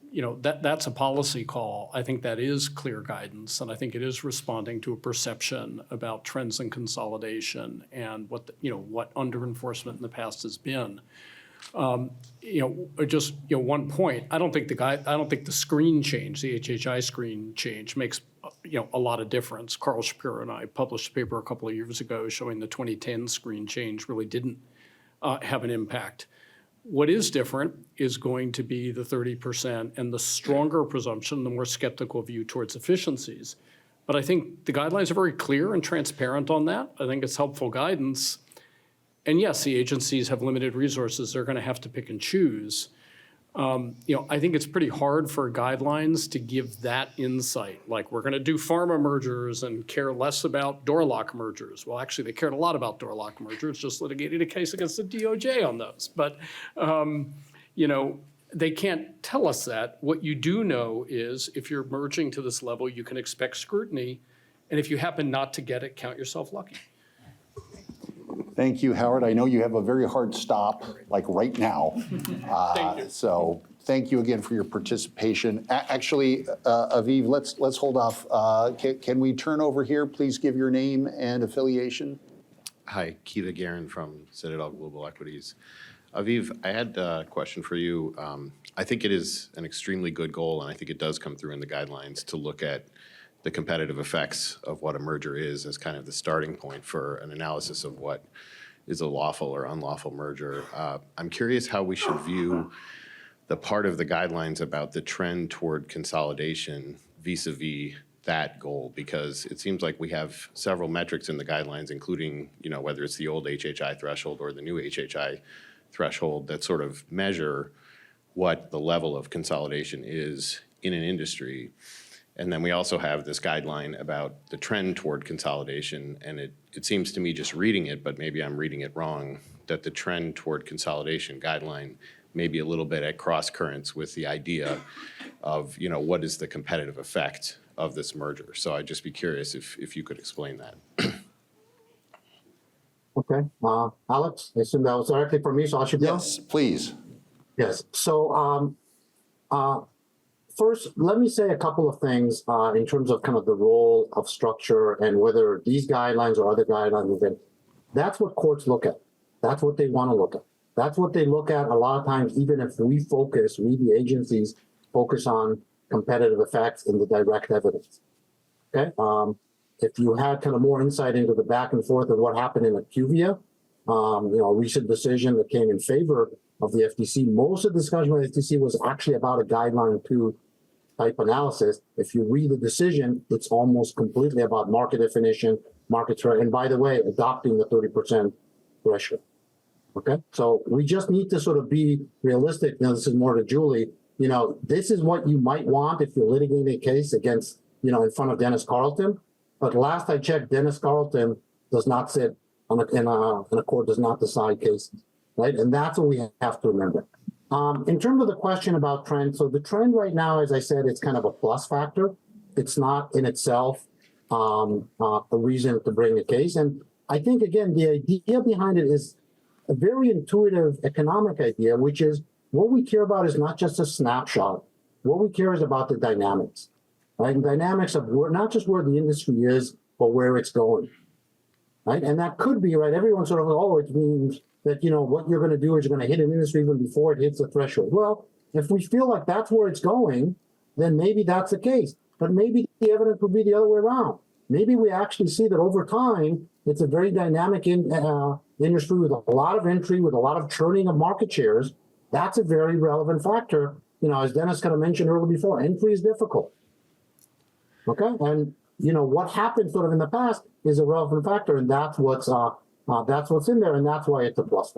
You know, that's a policy call. I think that is clear guidance, and I think it is responding to a perception about trends in consolidation and what under enforcement in the past has been. One point. I don't think the screen change, the HHI screen change, makes a lot of difference. Carl Shapiro and I published a paper a couple of years ago showing the 2010 screen change really didn't have an impact. What is different is going to be the 30% and the stronger presumption, the more skeptical view towards efficiencies. But I think the guidelines are very clear and transparent on that. I think it's helpful guidance. And yes, the agencies have limited resources. They're going to have to pick and choose. I think it's pretty hard for guidelines to give that insight. Like, we're going to do pharma mergers and care less about door lock mergers. Well, actually, they cared a lot about door lock mergers, just litigated a case against the DOJ on those. But, they can't tell us that. What you do know is if you're merging to this level, you can expect scrutiny. And if you happen not to get it, count yourself lucky. Thank you, Howard. I know you have a very hard stop, like right now. Thank you. So thank you again for your participation. Actually, Aviv, let's hold off. Can we turn over here? Please give your name and affiliation. Hi, Keita Guerin from Citadel Global Equities. Aviv, I had a question for you. I think it is an extremely good goal, and I think it does come through in the guidelines to look at the competitive effects of what a merger is as kind of the starting point for an analysis of what is a lawful or unlawful merger. I'm curious how we should view the part of the guidelines about the trend toward consolidation vis-a-vis that goal, because it seems like we have several metrics in the guidelines, including, whether it's the old HHI threshold or the new HHI threshold, that sort of measure what the level of consolidation is in an industry. And then we also have this guideline about the trend toward consolidation, and it seems to me, just reading it, but maybe I'm reading it wrong, that the trend toward consolidation guideline may be a little bit at cross currents with the idea of, what is the competitive effect of this merger. So I'd just be curious if you could explain that. Okay, Alex, I assume that was directly for me, so I should go? Yes, please. Yes, so first, let me say a couple of things in terms of kind of the role of structure and whether these guidelines or other guidelines, that's what courts look at. That's what they want to look at. That's what they look at a lot of times, even if we the agencies focus on competitive effects in the direct evidence. Okay, if you had kind of more insight into the back and forth of what happened in Acuvia, a recent decision that came in favor of the FTC, most of the discussion by the FTC was actually about a guideline 2 type analysis. If you read the decision, it's almost completely about market definition, market share, and by the way, adopting the 30% threshold. Okay, so we just need to sort of be realistic. Now, this is more to Julie. This is what you might want if you're litigating a case against, in front of Dennis Carlton. But last I checked, Dennis Carlton does not sit in a court, does not decide cases, right? And that's what we have to remember. In terms of the question about trend, so the trend right now, as I said, it's kind of a plus factor. It's not in itself a reason to bring a case. And I think, again, the idea behind it is a very intuitive economic idea, which is what we care about is not just a snapshot What we care is about the dynamics, right? And dynamics of not just where the industry is, but where it's going, right? And that could be, right, everyone sort of, oh, it means that, what you're going to do is you're going to hit an industry even before it hits the threshold. Well, if we feel like that's where it's going, then maybe that's the case. But maybe the evidence would be the other way around. Maybe we actually see that over time, it's a very dynamic industry with a lot of entry, with a lot of churning of market shares. That's a very relevant factor. As Dennis kind of mentioned earlier before, entry is difficult. Okay, and what happened sort of in the past is a relevant factor, and that's what's in there, and that's why it's a plus.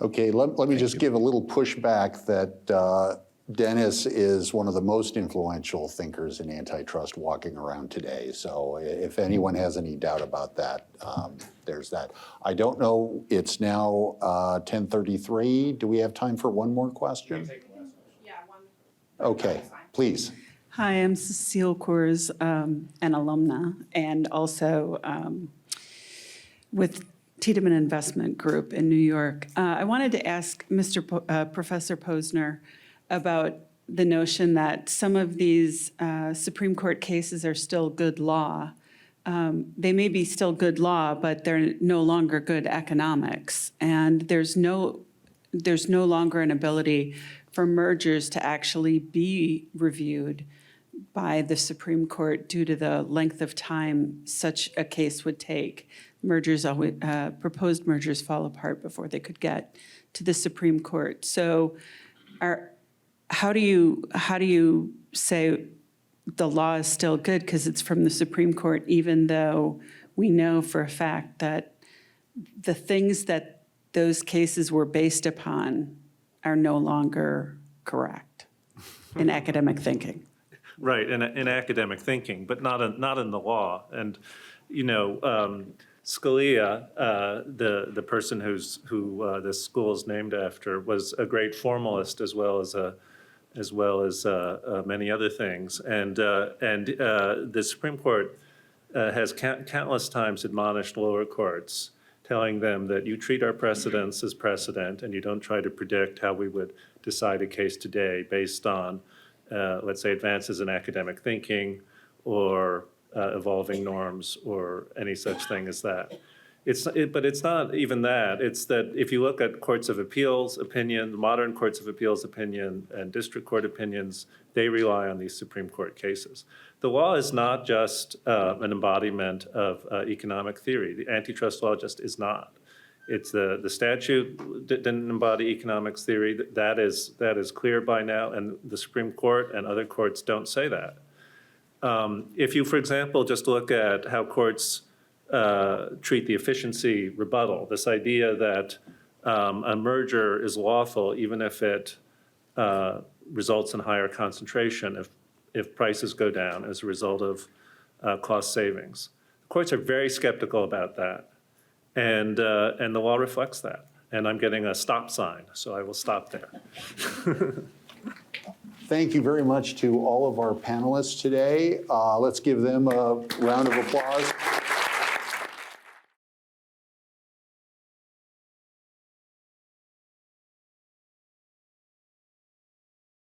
Okay, let me just give a little pushback that Dennis is one of the most influential thinkers in antitrust walking around today. So if anyone has any doubt about that, there's that. I don't know, it's now 10:33. Do we have time for one more question? Yeah, one. Okay, please. Hi, I'm Cecile Coors, an alumna, and also with Tiedemann Investment Group in New York. I wanted to ask Professor Posner about the notion that some of these Supreme Court cases are still good law. They may be still good law, but they're no longer good economics. And there's no longer an ability for mergers to actually be reviewed by the Supreme Court due to the length of time such a case would take. Proposed mergers fall apart before they could get to the Supreme Court. So how do you say the law is still good because it's from the Supreme Court, even though we know for a fact that the things that those cases were based upon are no longer correct in academic thinking? Right, in academic thinking, but not in the law. And, Scalia, the person who this school is named after, was a great formalist as well as many other things. And the Supreme Court has countless times admonished lower courts, telling them that you treat our precedents as precedent and you don't try to predict how we would decide a case today based on, let's say, advances in academic thinking or evolving norms or any such thing as that. But it's not even that. It's that if you look at courts of appeals opinion, modern courts of appeals opinion, and district court opinions, they rely on these Supreme Court cases. The law is not just an embodiment of economic theory. The antitrust law just is not. It's the statute didn't embody economics theory. That is clear by now, and the Supreme Court and other courts don't say that. If you, for example, just look at how courts treat the efficiency rebuttal, this idea that a merger is lawful even if it results in higher concentration, if prices go down as a result of cost savings. Courts are very skeptical about that, and the law reflects that. And I'm getting a stop sign, so I will stop there. Thank you very much to all of our panelists today. Let's give them a round of applause.